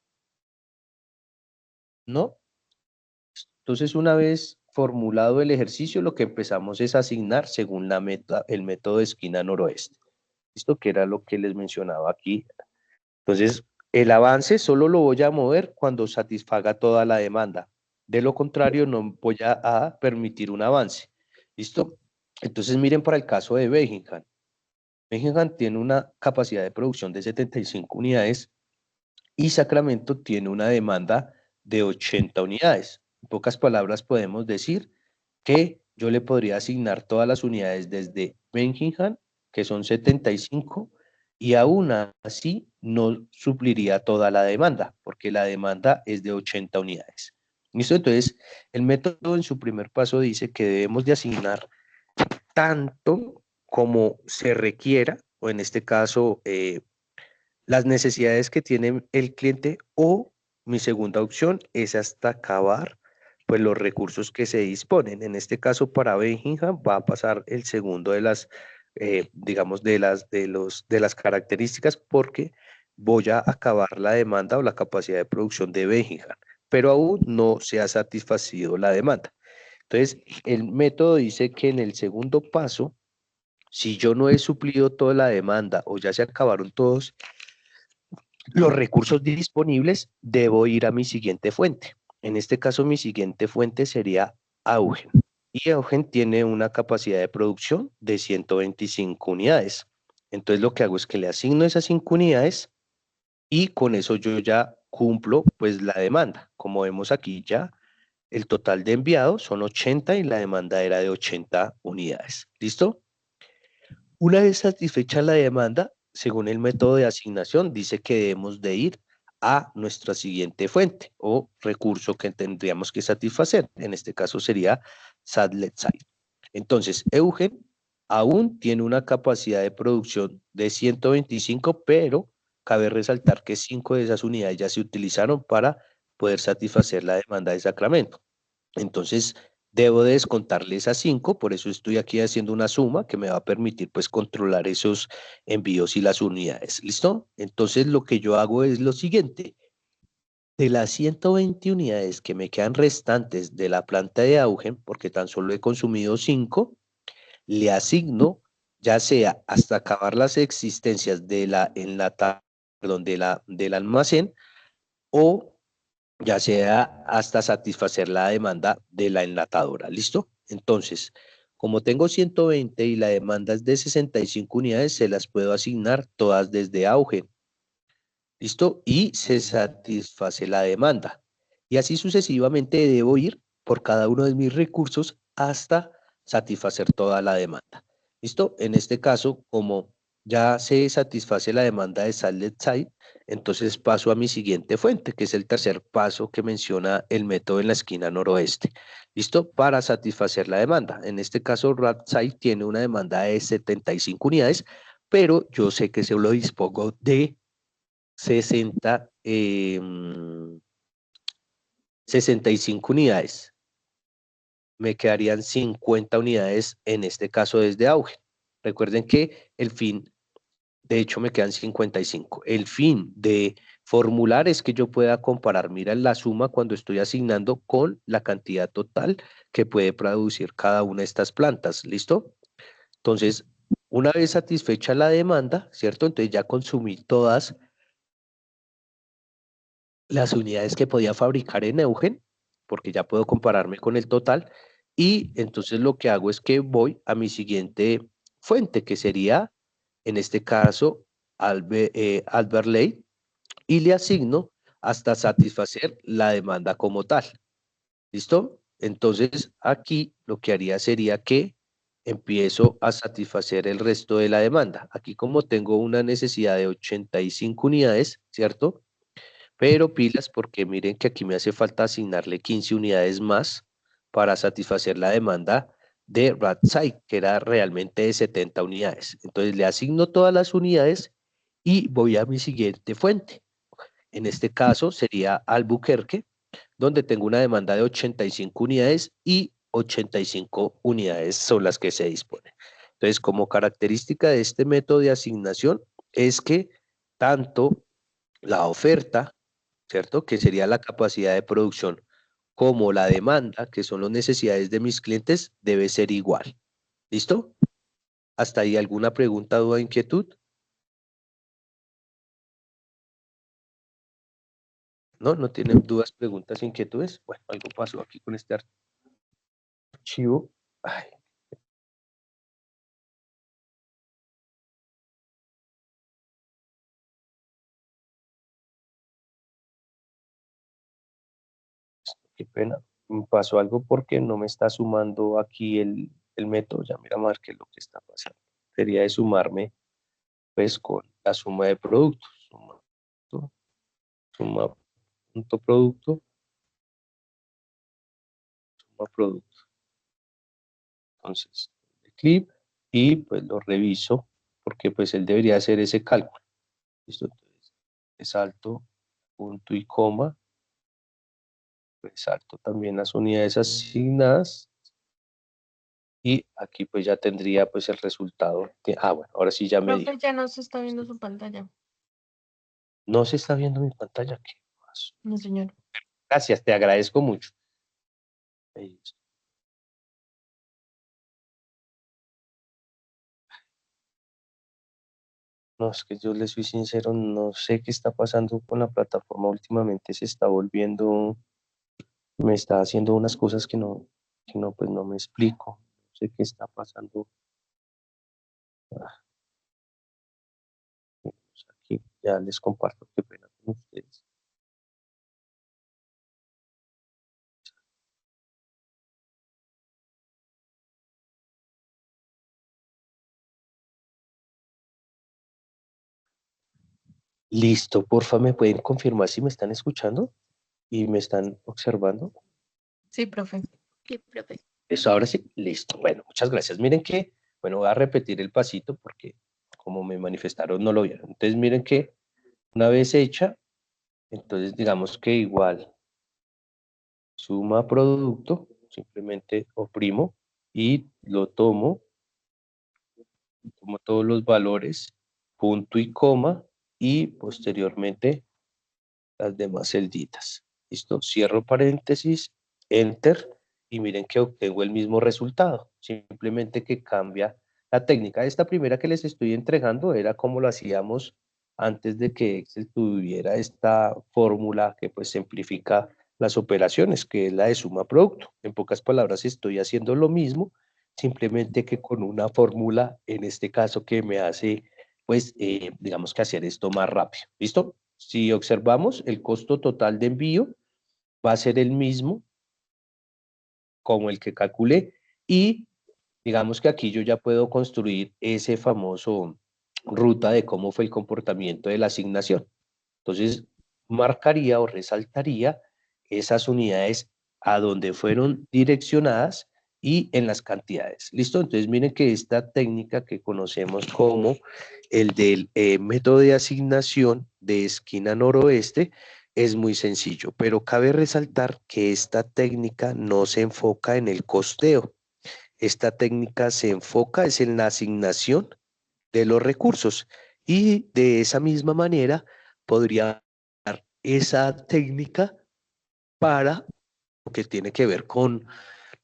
¿No? Entonces, una vez formulado el ejercicio, lo que empezamos es asignar según el método de esquina noroeste. ¿Listo? Que era lo que les mencionaba aquí. Entonces, el avance solo lo voy a mover cuando satisfaga toda la demanda. De lo contrario, no voy a permitir un avance. ¿Listo? Entonces, miren para el caso de Bellingham. Bellingham tiene una capacidad de producción de 75 unidades y Sacramento tiene una demanda de 80 unidades. En pocas palabras, podemos decir que yo le podría asignar todas las unidades desde Bellingham, que son 75, y aún así no supliría toda la demanda, porque la demanda es de 80 unidades. ¿Listo? Entonces, el método en su primer paso dice que debemos de asignar tanto como se requiera, o en este caso, las necesidades que tiene el cliente, o mi segunda opción es hasta acabar pues los recursos que se disponen. En este caso para Bellingham va a pasar el segundo de las digamos de las características, porque voy a acabar la demanda o la capacidad de producción de Bellingham, pero aún no se ha satisfacido la demanda. Entonces, el método dice que en el segundo paso, si yo no he suplido toda la demanda o ya se acabaron todos los recursos disponibles, debo ir a mi siguiente fuente. En este caso, mi siguiente fuente sería Augen. Y Augen tiene una capacidad de producción de 125 unidades. Entonces, lo que hago es que le asigno esas 5 unidades y con eso yo ya cumplo pues la demanda. Como vemos aquí ya, el total de enviados son 80 y la demanda era de 80 unidades. ¿Listo? Una vez satisfecha la demanda, según el método de asignación, dice que debemos de ir a nuestra siguiente fuente o recurso que tendríamos que satisfacer. En este caso sería Sadlet Site. Entonces, Eugen aún tiene una capacidad de producción de 125, pero cabe resaltar que 5 de esas unidades ya se utilizaron para poder satisfacer la demanda de Sacramento. Entonces, debo de descontarle esas 5, por eso estoy aquí haciendo una suma que me va a permitir pues controlar esos envíos y las unidades. ¿Listo? Entonces, lo que yo hago es lo siguiente. De las 120 unidades que me quedan restantes de la planta de Augen, porque tan solo he consumido 5, le asigno, ya sea hasta acabar las existencias de la enlata, perdón, del almacén, o ya sea hasta satisfacer la demanda de la enlatadora. ¿Listo? Entonces, como tengo 120 y la demanda es de 65 unidades, se las puedo asignar todas desde Augen. ¿Listo? Y se satisface la demanda. Y así sucesivamente debo ir por cada uno de mis recursos hasta satisfacer toda la demanda. ¿Listo? En este caso, como ya se satisface la demanda de Sallet Site, entonces paso a mi siguiente fuente, que es el tercer paso que menciona el método en la esquina noroeste. ¿Listo? Para satisfacer la demanda. En este caso, Site tiene una demanda de 75 unidades, pero yo sé que se lo dispongo de 60, 65 unidades. Me quedarían 50 unidades en este caso desde auge. Recuerden que el fin, de hecho me quedan 55. El fin de formular es que yo pueda comparar, mira la suma cuando estoy asignando con la cantidad total que puede producir cada una de estas plantas. ¿Listo? Entonces, una vez satisfecha la demanda, ¿cierto? Entonces ya consumí todas las unidades que podía fabricar en Eugen. porque ya puedo compararme con el total, y entonces lo que hago es que voy a mi siguiente fuente, que sería, en este caso, Albert Lake, y le asigno hasta satisfacer la demanda como tal. ¿Listo? Entonces, aquí lo que haría sería que empiezo a satisfacer el resto de la demanda. Aquí como tengo una necesidad de 85 unidades, ¿cierto? Pero pilas porque miren que aquí me hace falta asignarle 15 unidades más para satisfacer la demanda de RadSite, que era realmente de 70 unidades. Entonces le asigno todas las unidades y voy a mi siguiente fuente. En este caso sería Albuquerque, donde tengo una demanda de 85 unidades y 85 unidades son las que se disponen. Entonces, como característica de este método de asignación es que tanto la oferta, ¿cierto? Que sería la capacidad de producción, como la demanda, que son las necesidades de mis clientes, debe ser igual. ¿Listo? ¿Hasta ahí alguna pregunta, duda, inquietud? ¿No? ¿No tienen dudas, preguntas, inquietudes? Bueno, algo pasó aquí con este archivo. Ay, qué pena. Me pasó algo porque no me está sumando aquí el método. Ya mira, más qué es lo que está pasando. Sería de sumarme, pues, con la suma de productos. Suma punto producto, suma producto. Entonces, el clip y pues lo reviso porque pues él debería hacer ese cálculo. ¿Listo? Entonces, resalto punto y coma, resalto también las unidades asignadas y aquí pues ya tendría pues el resultado. Bueno, ahora sí ya me dio. Profe, ya no se está viendo su pantalla. No se está viendo mi pantalla. ¿Qué pasó? No, señor. Gracias, te agradezco mucho. Ahí está. No, es que yo le soy sincero, no sé qué está pasando con la plataforma últimamente, se está volviendo, me está haciendo unas cosas que no, pues no me explico. No sé qué está pasando. Ah, pues aquí ya les comparto, qué pena con ustedes. Listo, porfa, ¿me pueden confirmar si me están escuchando y me están observando? Sí, profe. Sí, profe. Eso, ahora sí, listo. Bueno, muchas gracias. Miren que, bueno, voy a repetir el pasito porque como me manifestaron no lo vieron. Entonces miren que una vez hecha, entonces digamos que igual suma producto, simplemente oprimo y lo tomo todos los valores, punto y coma, y posteriormente las demás celditas. ¿Listo? Cierro paréntesis, enter, y miren que obtengo el mismo resultado, simplemente que cambia la técnica. Esta primera que les estoy entregando era como lo hacíamos antes de que Excel tuviera esta fórmula que pues simplifica las operaciones, que es la de suma producto. En pocas palabras, estoy haciendo lo mismo, simplemente que con una fórmula, en este caso, que me hace, pues, digamos que hacer esto más rápido. ¿Listo? Si observamos, el costo total de envío va a ser el mismo como el que calculé y digamos que aquí yo ya puedo construir ese famoso ruta de cómo fue el comportamiento de la asignación. Entonces, marcaría o resaltaría esas unidades a donde fueron direccionadas y en las cantidades. ¿Listo? Entonces, miren que esta técnica que conocemos como el del método de asignación de esquina noroeste es muy sencillo, pero cabe resaltar que esta técnica no se enfoca en el costeo. Esta técnica se enfoca es en la asignación de los recursos y de esa misma manera podría dar esa técnica para lo que tiene que ver con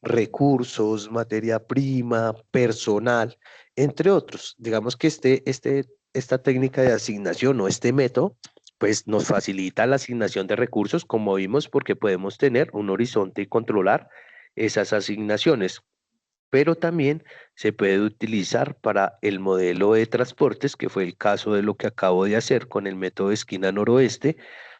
recursos, materia prima, personal, entre otros. Digamos que esta técnica de asignación o este método pues nos facilita la asignación de recursos, como vimos, porque podemos tener un horizonte y controlar esas asignaciones. Pero también se puede utilizar para el modelo de transportes, que fue el caso de lo que acabo de hacer con el método de esquina noroeste,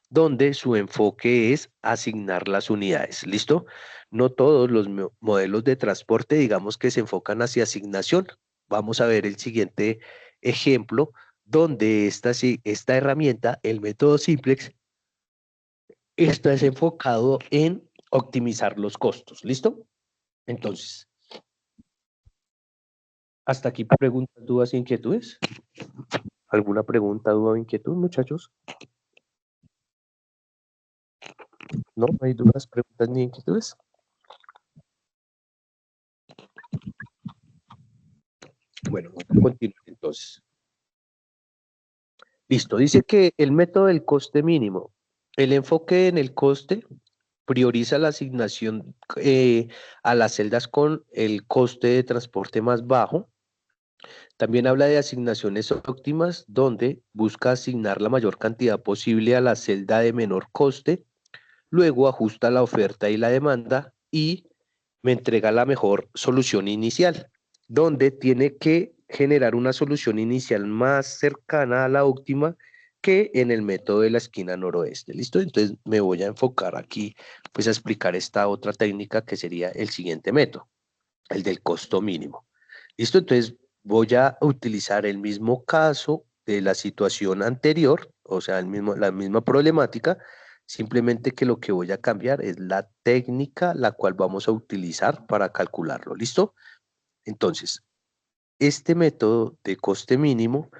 donde su enfoque es asignar las unidades. ¿Listo? No todos los modelos de transporte, digamos que se enfocan hacia asignación. Vamos a ver el siguiente ejemplo, donde esta herramienta, el método Simplex, está es enfocado en optimizar los costos. ¿Listo? Entonces, hasta aquí preguntas, dudas, inquietudes. ¿Alguna pregunta, duda o inquietud, muchachos? No, no hay dudas, preguntas ni inquietudes. Bueno, vamos a continuar entonces. Listo, dice que el método del coste mínimo, el enfoque en el coste prioriza la asignación a las celdas con el coste de transporte más bajo. También habla de asignaciones óptimas, donde busca asignar la mayor cantidad posible a la celda de menor coste. Luego ajusta la oferta y la demanda y me entrega la mejor solución inicial, donde tiene que generar una solución inicial más cercana a la óptima que en el método de la esquina noroeste. ¿Listo? Entonces me voy a enfocar aquí pues a explicar esta otra técnica que sería el siguiente método, el del costo mínimo. ¿Listo? Entonces voy a utilizar el mismo caso de la situación anterior, o sea, la misma problemática, simplemente que lo que voy a cambiar es la técnica la cual vamos a utilizar para calcularlo. ¿Listo? Entonces, este método de coste mínimo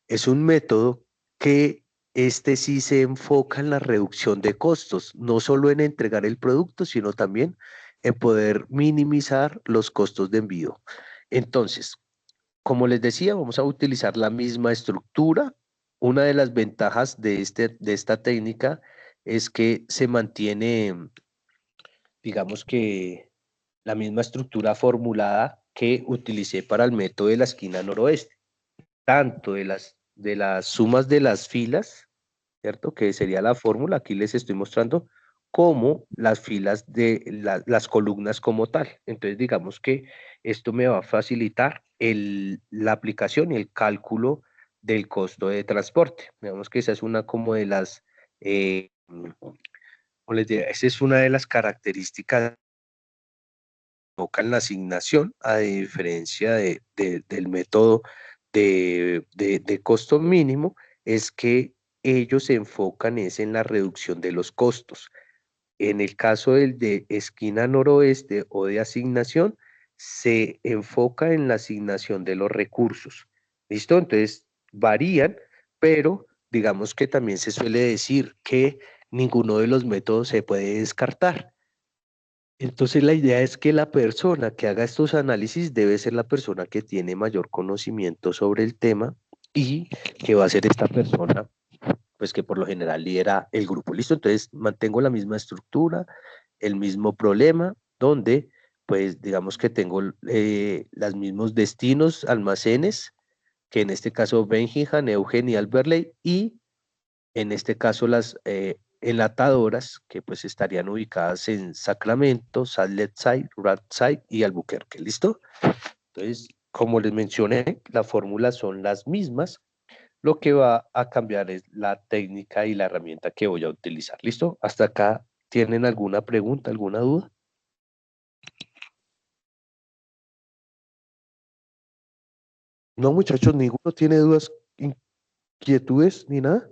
es un método que este sí se enfoca en la reducción de costos, no solo en entregar el producto, sino también en poder minimizar los costos de envío. Entonces, como les decía, vamos a utilizar la misma estructura. Una de las ventajas de esta técnica es que se mantiene, digamos que la misma estructura formulada que utilicé para el método de la esquina noroeste, tanto de las sumas de las filas, ¿cierto? Que sería la fórmula, aquí les estoy mostrando, como las filas de las columnas como tal. Entonces, digamos que esto me va a facilitar la aplicación y el cálculo del costo de transporte. Digamos que esa es una como de las, como les diría, esa es una de las características en la asignación, a diferencia del método de costo mínimo, es que ellos se enfocan es en la reducción de los costos. En el caso del de esquina noroeste o de asignación, se enfoca en la asignación de los recursos. ¿Listo? Entonces, varían, pero digamos que también se suele decir que ninguno de los métodos se puede descartar. Entonces la idea es que la persona que haga estos análisis debe ser la persona que tiene mayor conocimiento sobre el tema y que va a ser esta persona, pues que por lo general lidera el grupo. ¿Listo? Entonces mantengo la misma estructura, el mismo problema, donde pues digamos que tengo los mismos destinos, almacenes, que en este caso Bellingham, Eugen y Alberley, y en este caso las enlatadoras que pues estarían ubicadas en Sacramento, Salt Lake City, Side y Albuquerque, ¿listo? Entonces, como les mencioné, las fórmulas son las mismas, lo que va a cambiar es la técnica y la herramienta que voy a utilizar, ¿listo? Hasta acá, ¿tienen alguna pregunta, alguna duda? No, muchachos, ninguno tiene dudas, inquietudes ni nada.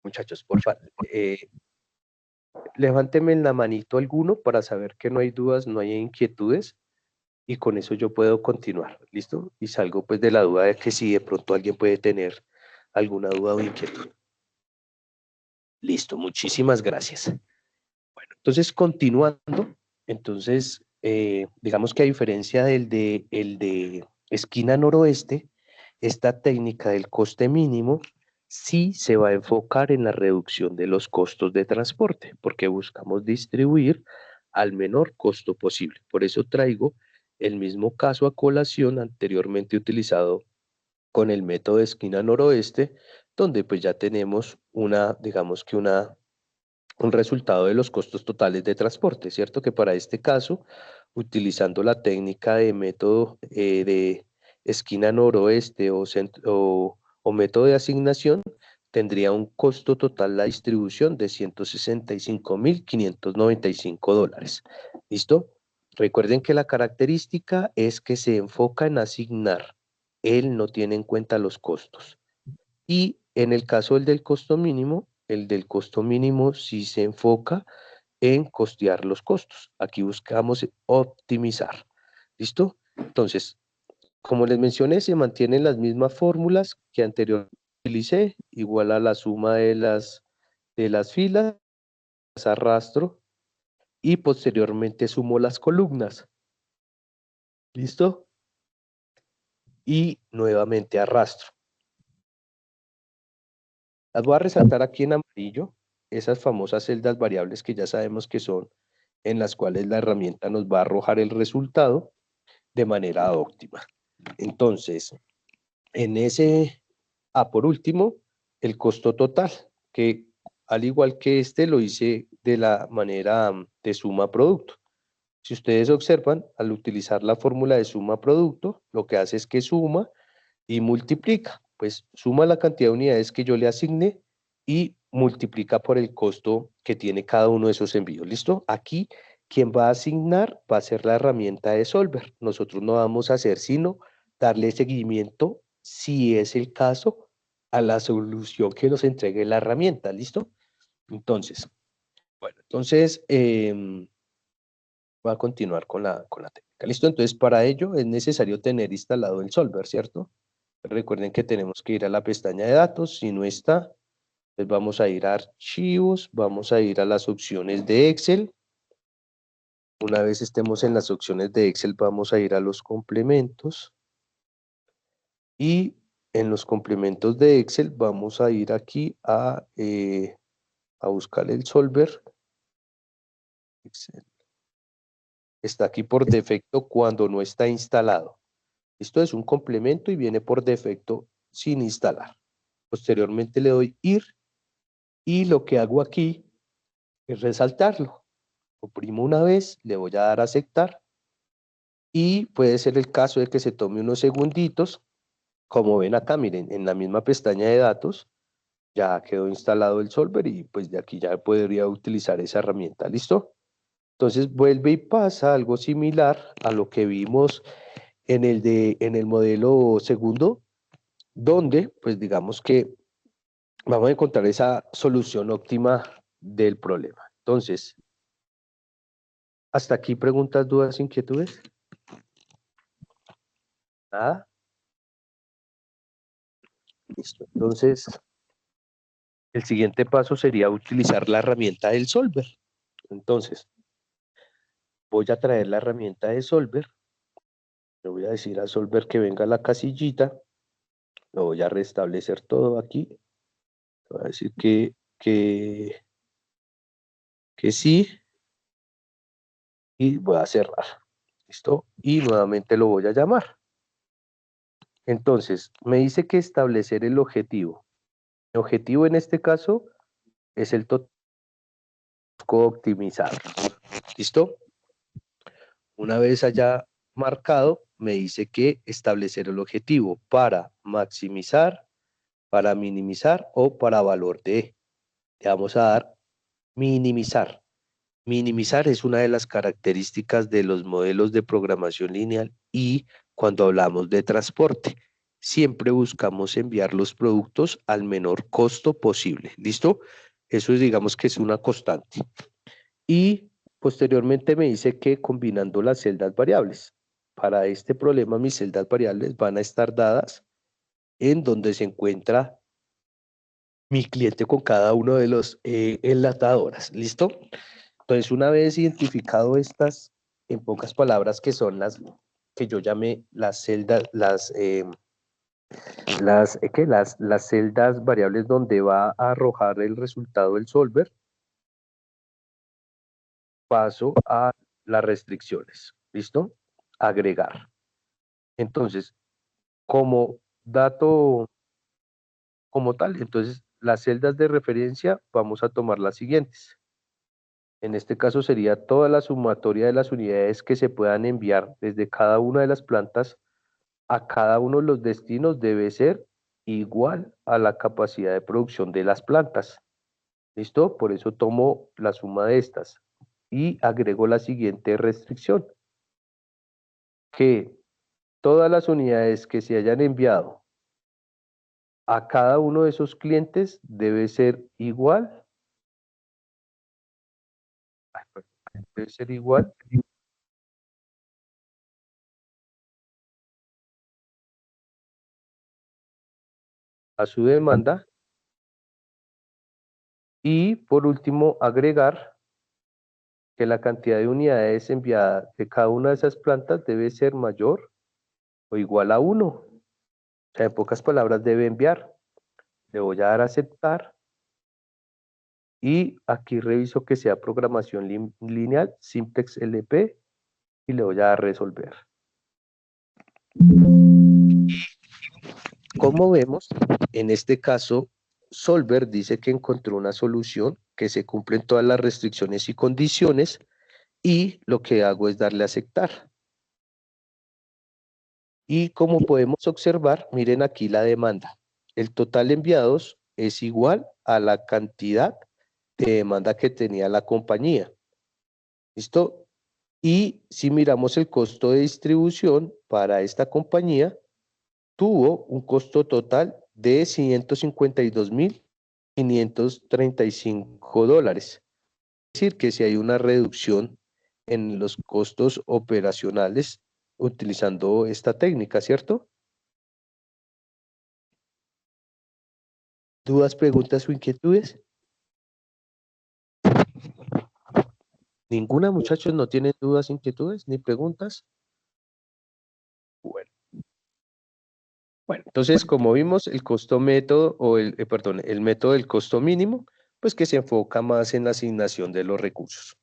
Muchachos, por favor, levánteme la manito alguno para saber que no hay dudas, no hay inquietudes y con eso yo puedo continuar, ¿listo? Y salgo pues de la duda de que si de pronto alguien puede tener alguna duda o inquietud. Listo, muchísimas gracias. Bueno, entonces continuando, entonces digamos que a diferencia el de esquina noroeste, esta técnica del coste mínimo sí se va a enfocar en la reducción de los costos de transporte, porque buscamos distribuir al menor costo posible. Por eso traigo el mismo caso a colación anteriormente utilizado con el método de esquina noroeste, donde pues ya tenemos digamos que un resultado de los costos totales de transporte, ¿cierto? Que para este caso, utilizando la técnica de método de esquina noroeste o método de asignación, tendría un costo total la distribución de $165.595. ¿Listo? Recuerden que la característica es que se enfoca en asignar. Él no tiene en cuenta los costos. Y en el caso el del costo mínimo sí se enfoca en costear los costos. Aquí buscamos optimizar. ¿Listo? Entonces, como les mencioné, se mantienen las mismas fórmulas que anteriormente utilicé, igual a la suma de las filas, arrastro y posteriormente sumo las columnas. ¿Listo? Y nuevamente arrastro. Las voy a resaltar aquí en amarillo, esas famosas celdas variables que ya sabemos que son en las cuales la herramienta nos va a arrojar el resultado de manera óptima. Entonces, por último, el costo total, que al igual que este lo hice de la manera de suma producto. Si ustedes observan, al utilizar la fórmula de suma producto, lo que hace es que suma y multiplica. Pues suma la cantidad de unidades que yo le asigné y multiplica por el costo que tiene cada uno de esos envíos. ¿Listo? Aquí quien va a asignar va a ser la herramienta de Solver. Nosotros no vamos a hacer sino darle seguimiento, si es el caso, a la solución que nos entregue la herramienta. ¿Listo? Entonces, bueno, entonces voy a continuar con la técnica. ¿Listo? Entonces, para ello es necesario tener instalado el Solver, ¿cierto? Recuerden que tenemos que ir a la pestaña de datos. Si no está, pues vamos a ir a archivos, vamos a ir a las opciones de Excel. Una vez estemos en las opciones de Excel, vamos a ir a los complementos. Y en los complementos de Excel vamos a ir aquí a buscar el Solver. Excel. Está aquí por defecto cuando no está instalado. Esto es un complemento y viene por defecto sin instalar. Posteriormente le doy ir y lo que hago aquí es resaltarlo. Oprimo una vez, le voy a dar a aceptar y puede ser el caso de que se tome unos segunditos. Como ven acá, miren, en la misma pestaña de datos ya quedó instalado el Solver y pues de aquí ya podría utilizar esa herramienta. ¿Listo? Entonces vuelve y pasa algo similar a lo que vimos en el modelo segundo, donde pues digamos que vamos a encontrar esa solución óptima del problema. Entonces, hasta aquí preguntas, dudas, inquietudes. Nada. Listo. Entonces, el siguiente paso sería utilizar la herramienta del Solver. Entonces, voy a traer la herramienta de Solver. Le voy a decir a Solver que venga a la casillita. Lo voy a restablecer todo aquí. Le voy a decir que sí. Y voy a cerrar. ¿Listo? Y nuevamente lo voy a llamar. Entonces, me dice que establecer el objetivo. El objetivo en este caso es el total optimizar. ¿Listo? Una vez haya marcado, me dice que establecer el objetivo para maximizar, para minimizar o para valor de. Le vamos a dar minimizar. Minimizar es una de las características de los modelos de programación lineal y cuando hablamos de transporte, siempre buscamos enviar los productos al menor costo posible. ¿Listo? Eso es, digamos que es una constante. Y posteriormente me dice que combinando las celdas variables. Para este problema, mis celdas variables van a estar dadas en donde se encuentra mi cliente con cada uno de los enlatadoras. ¿Listo? Entonces, una vez identificado estas, en pocas palabras, que son las que yo llamé las celdas, las celdas variables donde va a arrojar el resultado del solver, paso a las restricciones. ¿Listo? Agregar. Entonces, como dato como tal. Entonces, las celdas de referencia vamos a tomar las siguientes. En este caso sería toda la sumatoria de las unidades que se puedan enviar desde cada una de las plantas a cada uno de los destinos debe ser igual a la capacidad de producción de las plantas. ¿Listo? Por eso tomo la suma de estas y agrego la siguiente restricción, que todas las unidades que se hayan enviado a cada uno de esos clientes debe ser igual, debe ser igual a su demanda. Y por último, agregar que la cantidad de unidades enviadas de cada una de esas plantas debe ser mayor o igual a 1. O sea, en pocas palabras, debe enviar. Le voy a dar a aceptar. Y aquí reviso que sea programación lineal, Simplex LP, y le voy a dar resolver. Como vemos, en este caso, Solver dice que encontró una solución que se cumplen todas las restricciones y condiciones, y lo que hago es darle a aceptar. Y como podemos observar, miren aquí la demanda. El total enviados es igual a la cantidad de demanda que tenía la compañía. ¿Listo? Y si miramos el costo de distribución para esta compañía, tuvo un costo total de $532.535. Es decir, que si hay una reducción en los costos operacionales utilizando esta técnica, ¿cierto? ¿Dudas, preguntas o inquietudes? ¿Ninguna, muchachos? ¿No tienen dudas, inquietudes ni preguntas? Bueno. Bueno, entonces, como vimos, el costo método, o perdón, el método del costo mínimo, pues que se enfoca más en la asignación de los recursos.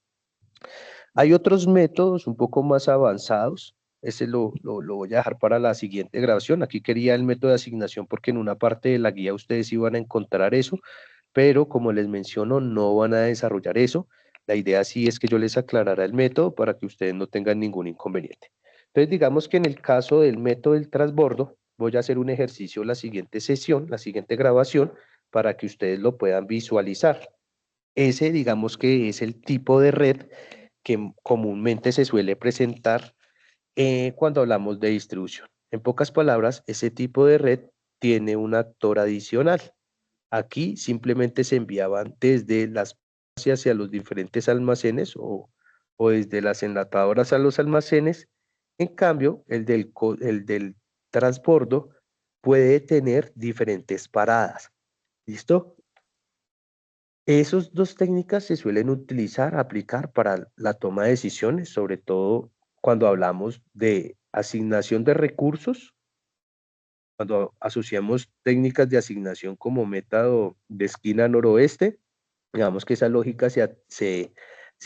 Hay otros métodos un poco más avanzados, ese lo voy a dejar para la siguiente grabación. Aquí quería el método de asignación porque en una parte de la guía ustedes iban a encontrar eso, pero como les menciono, no van a desarrollar eso. La idea sí es que yo les aclarara el método para que ustedes no tengan ningún inconveniente. Entonces, digamos que en el caso del método del transbordo, voy a hacer un ejercicio la siguiente sesión, la siguiente grabación, para que ustedes lo puedan visualizar. Ese, digamos que es el tipo de red que comúnmente se suele presentar cuando hablamos de distribución. En pocas palabras, ese tipo de red tiene un actor adicional. Aquí simplemente se enviaban desde las hacia los diferentes almacenes o desde las enlatadoras a los almacenes. En cambio, el del transbordo puede tener diferentes paradas. ¿Listo? Esas dos técnicas se suelen utilizar, aplicar para la toma de decisiones, sobre todo cuando hablamos de asignación de recursos, cuando asociamos técnicas de asignación como método de esquina noroeste. Digamos que esa lógica se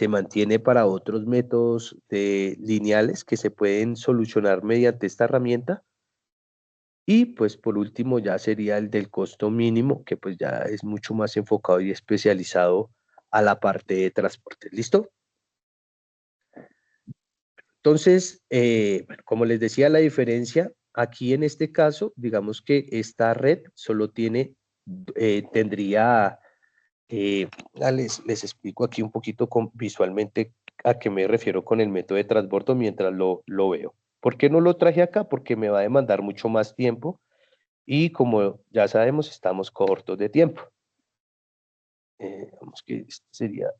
mantiene para otros métodos lineales que se pueden solucionar mediante esta herramienta. Y pues por último ya sería el del costo mínimo, que pues ya es mucho más enfocado y especializado a la parte de transporte. ¿Listo? Entonces, bueno, como les decía, la diferencia aquí en este caso, digamos que esta red solo tendría, les explico aquí un poquito visualmente a qué me refiero con el método de transbordo mientras lo veo. ¿Por qué no lo traje acá? Porque me va a demandar mucho más tiempo. Y como ya sabemos, estamos cortos de tiempo. Vamos que sería,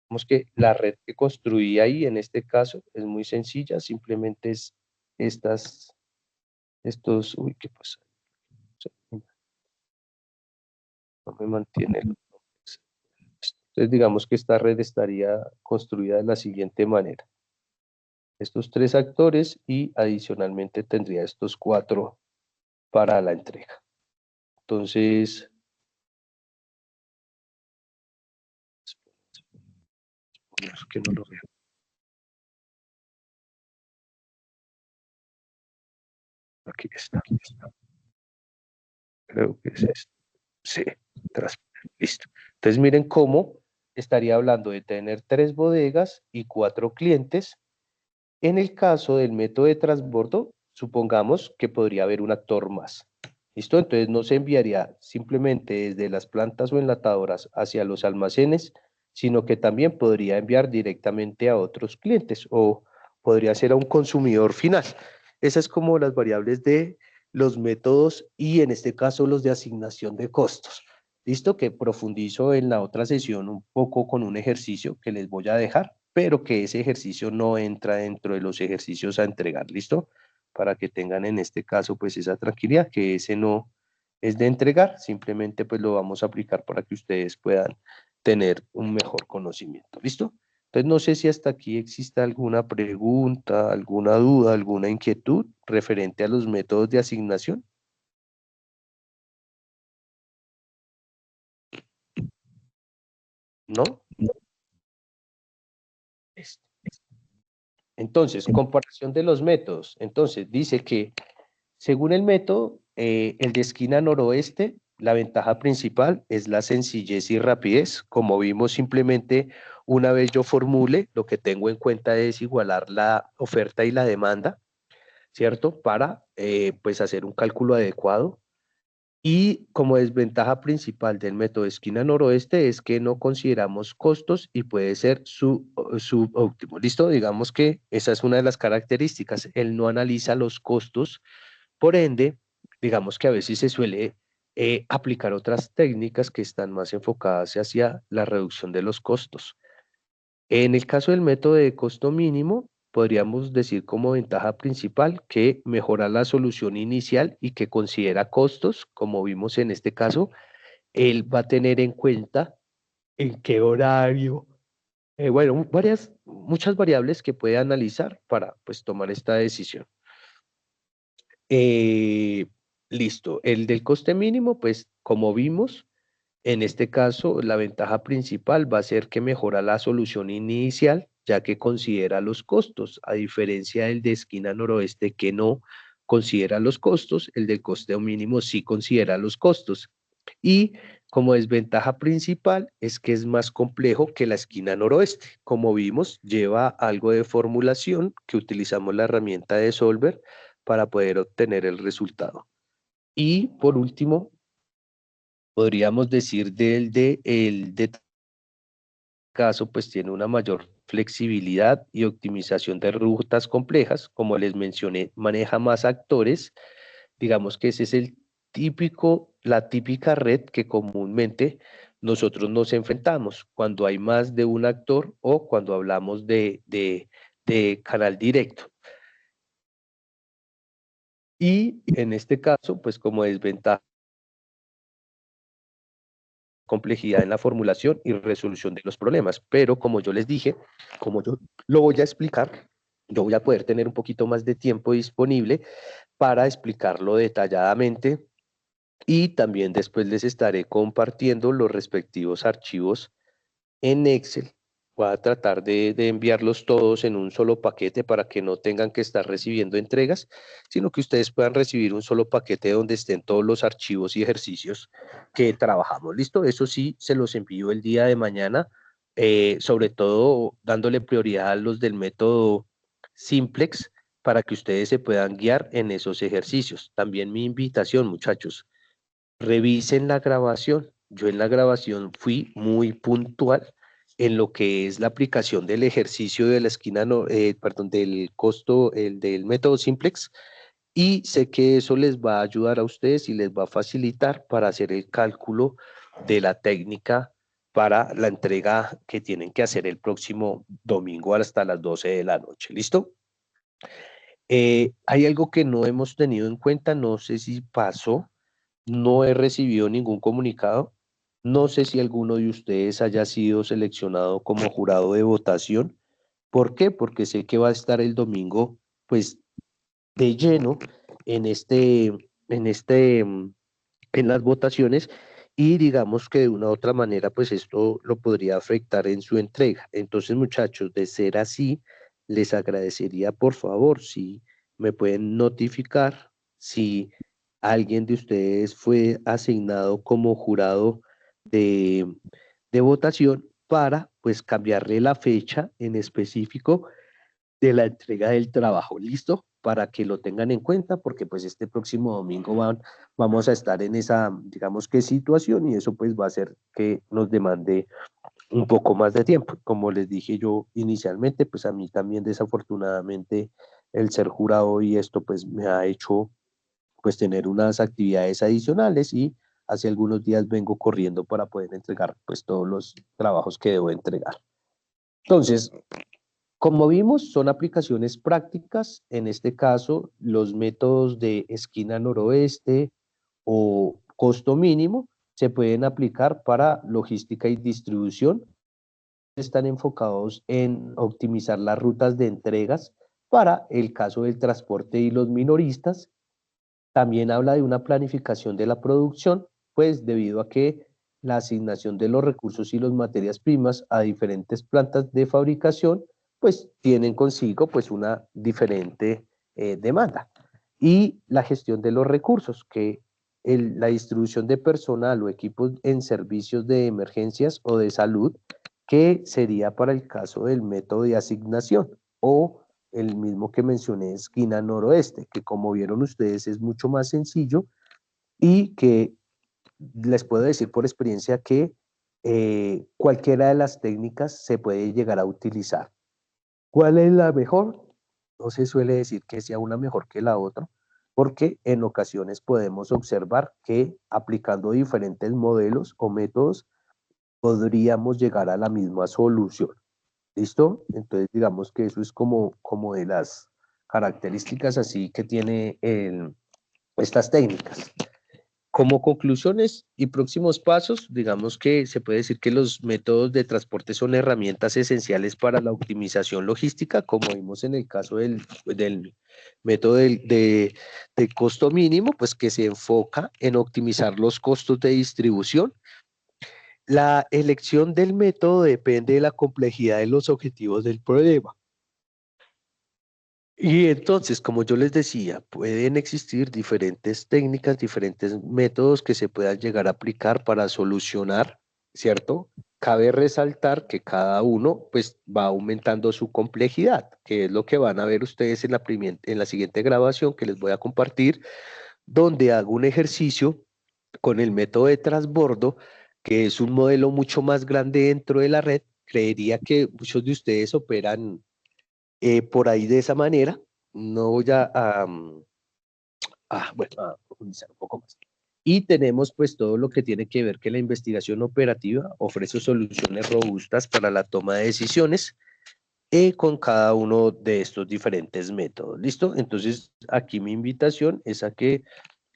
vamos que la red que construí ahí en este caso es muy sencilla, simplemente es uy, ¿qué pasa? No me mantiene los nombres. Entonces digamos que esta red estaría construida de la siguiente manera. Estos tres actores y adicionalmente tendría estos cuatro para la entrega. Entonces, que no lo veo. Aquí está. Creo que es esto. Sí, listo. Entonces miren cómo estaría hablando de tener 3 bodegas y 4 clientes. En el caso del método de transbordo, supongamos que podría haber un actor más. ¿Listo? Entonces no se enviaría simplemente desde las plantas o enlatadoras hacia los almacenes, sino que también podría enviar directamente a otros clientes o podría ser a un consumidor final. Esas es como las variables de los métodos y en este caso los de asignación de costos. ¿Listo? Que profundizo en la otra sesión un poco con un ejercicio que les voy a dejar, pero que ese ejercicio no entra dentro de los ejercicios a entregar. ¿Listo? Para que tengan en este caso pues esa tranquilidad, que ese no es de entregar, simplemente pues lo vamos a aplicar para que ustedes puedan tener un mejor conocimiento. ¿Listo? Entonces no sé si hasta aquí existe alguna pregunta, alguna duda, alguna inquietud referente a los métodos de asignación. ¿No? Entonces, comparación de los métodos. Entonces, dice que según el método, el de esquina noroeste, la ventaja principal es la sencillez y rapidez. Como vimos, simplemente una vez yo formule, lo que tengo en cuenta es igualar la oferta y la demanda, ¿cierto? Para, pues, hacer un cálculo adecuado. Y como desventaja principal del método de esquina noroeste es que no consideramos costos y puede ser subóptimo. ¿Listo? Digamos que esa es una de las características. Él no analiza los costos, por ende, digamos que a veces se suele aplicar otras técnicas que están más enfocadas hacia la reducción de los costos. En el caso del método de costo mínimo, podríamos decir como ventaja principal que mejora la solución inicial y que considera costos, como vimos en este caso, él va a tener en cuenta en qué horario, bueno, muchas variables que puede analizar para pues tomar esta decisión. Eh, Listo, el del coste mínimo, pues como vimos, en este caso, la ventaja principal va a ser que mejora la solución inicial, ya que considera los costos, a diferencia del de esquina noroeste que no considera los costos, el de coste mínimo sí considera los costos. Y como desventaja principal es que es más complejo que la esquina noroeste. Como vimos, lleva algo de formulación que utilizamos la herramienta de Solver para poder obtener el resultado. Y por último, podríamos decir el de caso, pues tiene una mayor flexibilidad y optimización de rutas complejas, como les mencioné, maneja más actores, digamos que ese es la típica red que comúnmente nosotros nos enfrentamos cuando hay más de un actor o cuando hablamos de canal directo. Y en este caso, pues como desventaja, complejidad en la formulación y resolución de los problemas. Pero como yo les dije, como yo lo voy a explicar, yo voy a poder tener un poquito más de tiempo disponible para explicarlo detalladamente y también después les estaré compartiendo los respectivos archivos en Excel. Voy a tratar de enviarlos todos en un solo paquete para que no tengan que estar recibiendo entregas, sino que ustedes puedan recibir un solo paquete donde estén todos los archivos y ejercicios que trabajamos. ¿Listo? Eso sí, se los envío el día de mañana, sobre todo dándole prioridad a los del método Simplex para que ustedes se puedan guiar en esos ejercicios. También mi invitación, muchachos, revisen la grabación. Yo en la grabación fui muy puntual en lo que es la aplicación del ejercicio de la esquina, perdón, del costo, el del método Simplex, y sé que eso les va a ayudar a ustedes y les va a facilitar para hacer el cálculo de la técnica para la entrega que tienen que hacer el próximo domingo hasta las 12 de la noche. ¿Listo? Hay algo que no hemos tenido en cuenta, no sé si pasó. No he recibido ningún comunicado. No sé si alguno de ustedes haya sido seleccionado como jurado de votación. ¿Por qué? Porque sé que va a estar el domingo, pues, de lleno en en las votaciones y digamos que de una u otra manera, pues esto lo podría afectar en su entrega. Entonces, muchachos, de ser así, les agradecería, por favor, si me pueden notificar si alguien de ustedes fue asignado como jurado de, de votación para pues cambiarle la fecha en específico de la entrega del trabajo. ¿Listo? Para que lo tengan en cuenta, porque pues este próximo domingo vamos a estar en esa, digamos que situación, y eso pues va a hacer que nos demande un poco más de tiempo. Como les dije yo inicialmente, pues a mí también desafortunadamente el ser jurado y esto pues me ha hecho pues tener unas actividades adicionales, y hace algunos días vengo corriendo para poder entregar pues todos los trabajos que debo entregar. Entonces, como vimos, son aplicaciones prácticas. En este caso, los métodos de esquina noroeste o costo mínimo se pueden aplicar para logística y distribución. Están enfocados en optimizar las rutas de entregas para el caso del transporte y los minoristas. También habla de una planificación de la producción, pues debido a que la asignación de los recursos y las materias primas a diferentes plantas de fabricación, pues tienen consigo pues una diferente demanda. Y la gestión de los recursos, que la distribución de personal o equipos en servicios de emergencias o de salud, que sería para el caso del método de asignación, o el mismo que mencioné, esquina noroeste, que como vieron ustedes es mucho más sencillo, y que les puedo decir por experiencia que cualquiera de las técnicas se puede llegar a utilizar. ¿Cuál es la mejor? No se suele decir que sea una mejor que la otra, porque en ocasiones podemos observar que aplicando diferentes modelos o métodos podríamos llegar a la misma solución. ¿Listo? Entonces digamos que eso es como de las características así que tiene estas técnicas. Como conclusiones y próximos pasos, digamos que se puede decir que los métodos de transporte son herramientas esenciales para la optimización logística, como vimos en el caso del método de costo mínimo, pues que se enfoca en optimizar los costos de distribución. La elección del método depende de la complejidad de los objetivos del problema. Y entonces, como yo les decía, pueden existir diferentes técnicas, diferentes métodos que se puedan llegar a aplicar para solucionar, ¿cierto? Cabe resaltar que cada uno pues va aumentando su complejidad, que es lo que van a ver ustedes en la siguiente grabación que les voy a compartir, donde hago un ejercicio con el método de transbordo, que es un modelo mucho más grande dentro de la red. Creería que muchos de ustedes operan por ahí de esa manera. No voy a profundizar un poco más. Y tenemos pues todo lo que tiene que ver que la investigación operativa ofrece soluciones robustas para la toma de decisiones con cada uno de estos diferentes métodos. ¿Listo? Entonces aquí mi invitación es a que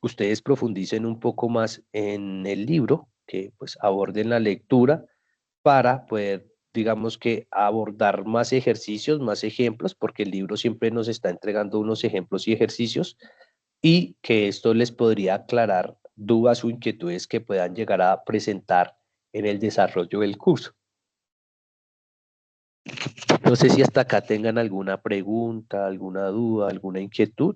ustedes profundicen un poco más en el libro, que pues aborden la lectura para poder, digamos que abordar más ejercicios, más ejemplos, porque el libro siempre nos está entregando unos ejemplos y ejercicios, y que esto les podría aclarar dudas o inquietudes que puedan llegar a presentar en el desarrollo del curso. No sé si hasta acá tengan alguna pregunta, alguna duda, alguna inquietud.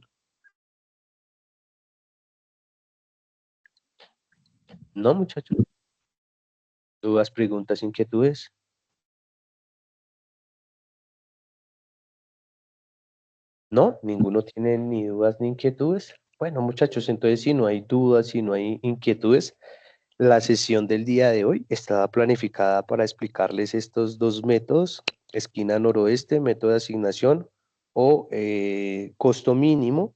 ¿No, muchachos? ¿Dudas, preguntas, inquietudes? ¿No? ¿Ninguno tiene ni dudas ni inquietudes? Bueno, muchachos, entonces si no hay dudas, si no hay inquietudes, la sesión del día de hoy estaba planificada para explicarles estos dos métodos: esquina noroeste, método de asignación, o costo mínimo.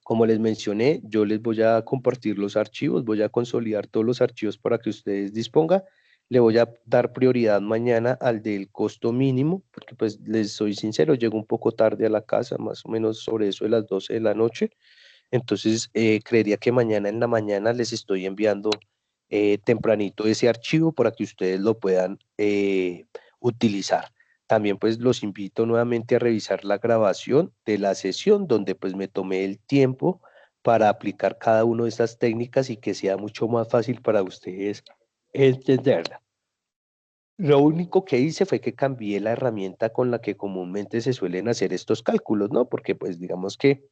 Como les mencioné, yo les voy a compartir los archivos, voy a consolidar todos los archivos para que ustedes dispongan. Le voy a dar prioridad mañana al del costo mínimo, porque pues les soy sincero, llego un poco tarde a la casa, más o menos sobre eso de las 12 de la noche. Entonces, creería que mañana en la mañana les estoy enviando tempranito ese archivo para que ustedes lo puedan utilizar. También pues los invito nuevamente a revisar la grabación de la sesión, donde pues me tomé el tiempo para aplicar cada una de estas técnicas y que sea mucho más fácil para ustedes entenderla. Lo único que hice fue que cambié la herramienta con la que comúnmente se suelen hacer estos cálculos, ¿no? Porque pues digamos que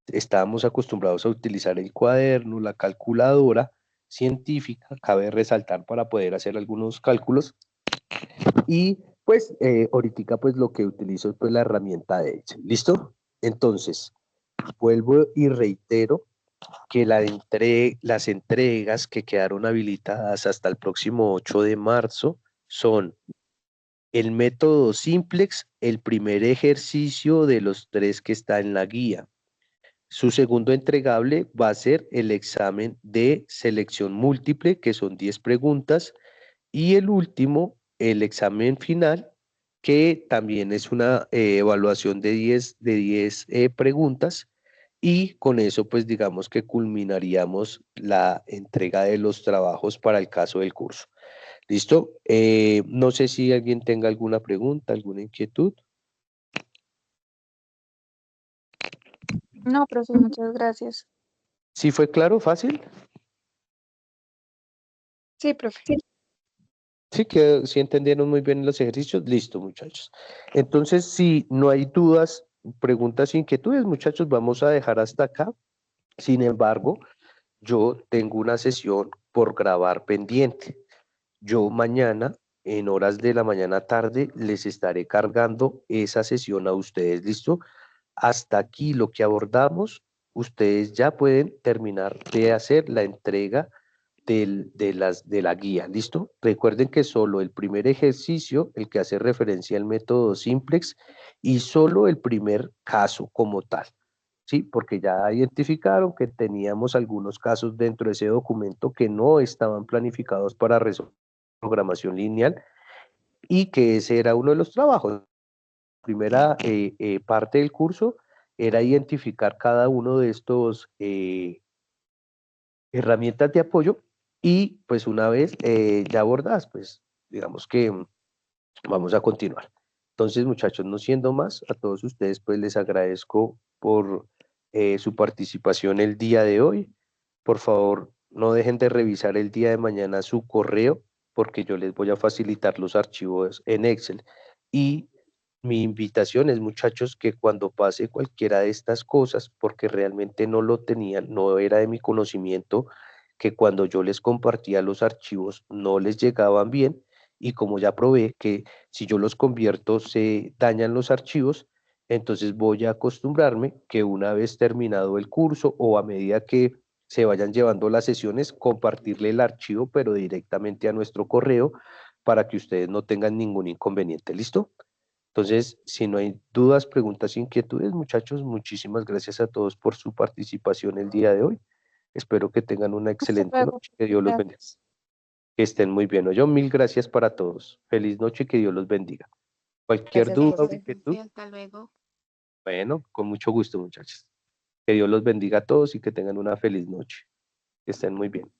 estábamos acostumbrados a utilizar el cuaderno, la calculadora científica, cabe resaltar para poder hacer algunos cálculos, y pues ahorita pues lo que utilizo es pues la herramienta de Excel. ¿Listo? Entonces, vuelvo y reitero que las entregas que quedaron habilitadas hasta el próximo 8 de marzo son el método Simplex, el primer ejercicio de los 3 que está en la guía. Su segundo entregable va a ser el examen de selección múltiple, que son 10 preguntas, y el último, el examen final, que también es una evaluación de 10 preguntas, y con eso pues digamos que culminaríamos la entrega de los trabajos para el caso del curso. ¿Listo? No sé si alguien tenga alguna pregunta, alguna inquietud. No, profe, muchas gracias. ¿Sí fue claro, fácil? Sí, profe. Sí, que sí entendieron muy bien los ejercicios. Listo, muchachos. Entonces, si no hay dudas, preguntas, inquietudes, muchachos, vamos a dejar hasta acá. Sin embargo, yo tengo una sesión por grabar pendiente. Yo mañana, en horas de la mañana tarde, les estaré cargando esa sesión a ustedes. ¿Listo? Hasta aquí lo que abordamos. Ustedes ya pueden terminar de hacer la entrega de la guía, ¿listo? Recuerden que solo el primer ejercicio, el que hace referencia al método Simplex, y solo el primer caso como tal, ¿sí? Porque ya identificaron que teníamos algunos casos dentro de ese documento que no estaban planificados para resolver programación lineal y que ese era uno de los trabajos. La primera parte del curso era identificar cada uno de estos herramientas de apoyo y pues una vez ya abordadas, pues digamos que vamos a continuar. Entonces, muchachos, no siendo más, a todos ustedes pues les agradezco por su participación el día de hoy. Por favor, no dejen de revisar el día de mañana su correo porque yo les voy a facilitar los archivos en Excel. Y mi invitación es, muchachos, que cuando pase cualquiera de estas cosas, porque realmente no lo tenían, no era de mi conocimiento, que cuando yo les compartía los archivos no les llegaban bien, y como ya probé que si yo los convierto se dañan los archivos, entonces voy a acostumbrarme que una vez terminado el curso o a medida que se vayan llevando las sesiones, compartirle el archivo, pero directamente a nuestro correo para que ustedes no tengan ningún inconveniente. ¿Listo? Entonces, si no hay dudas, preguntas, inquietudes, muchachos, muchísimas gracias a todos por su participación el día de hoy. Espero que tengan una Hasta excelente luego. noche. Que Dios los bendiga. Gracias. Que estén muy bien. Yo mil gracias para todos. Feliz noche y que Dios los bendiga. Cualquier Gracias, duda o profe. inquietud, Sí, hasta luego. bueno, con mucho gusto, muchachos. Que Dios los bendiga a todos y que tengan una feliz noche. Que estén muy bien.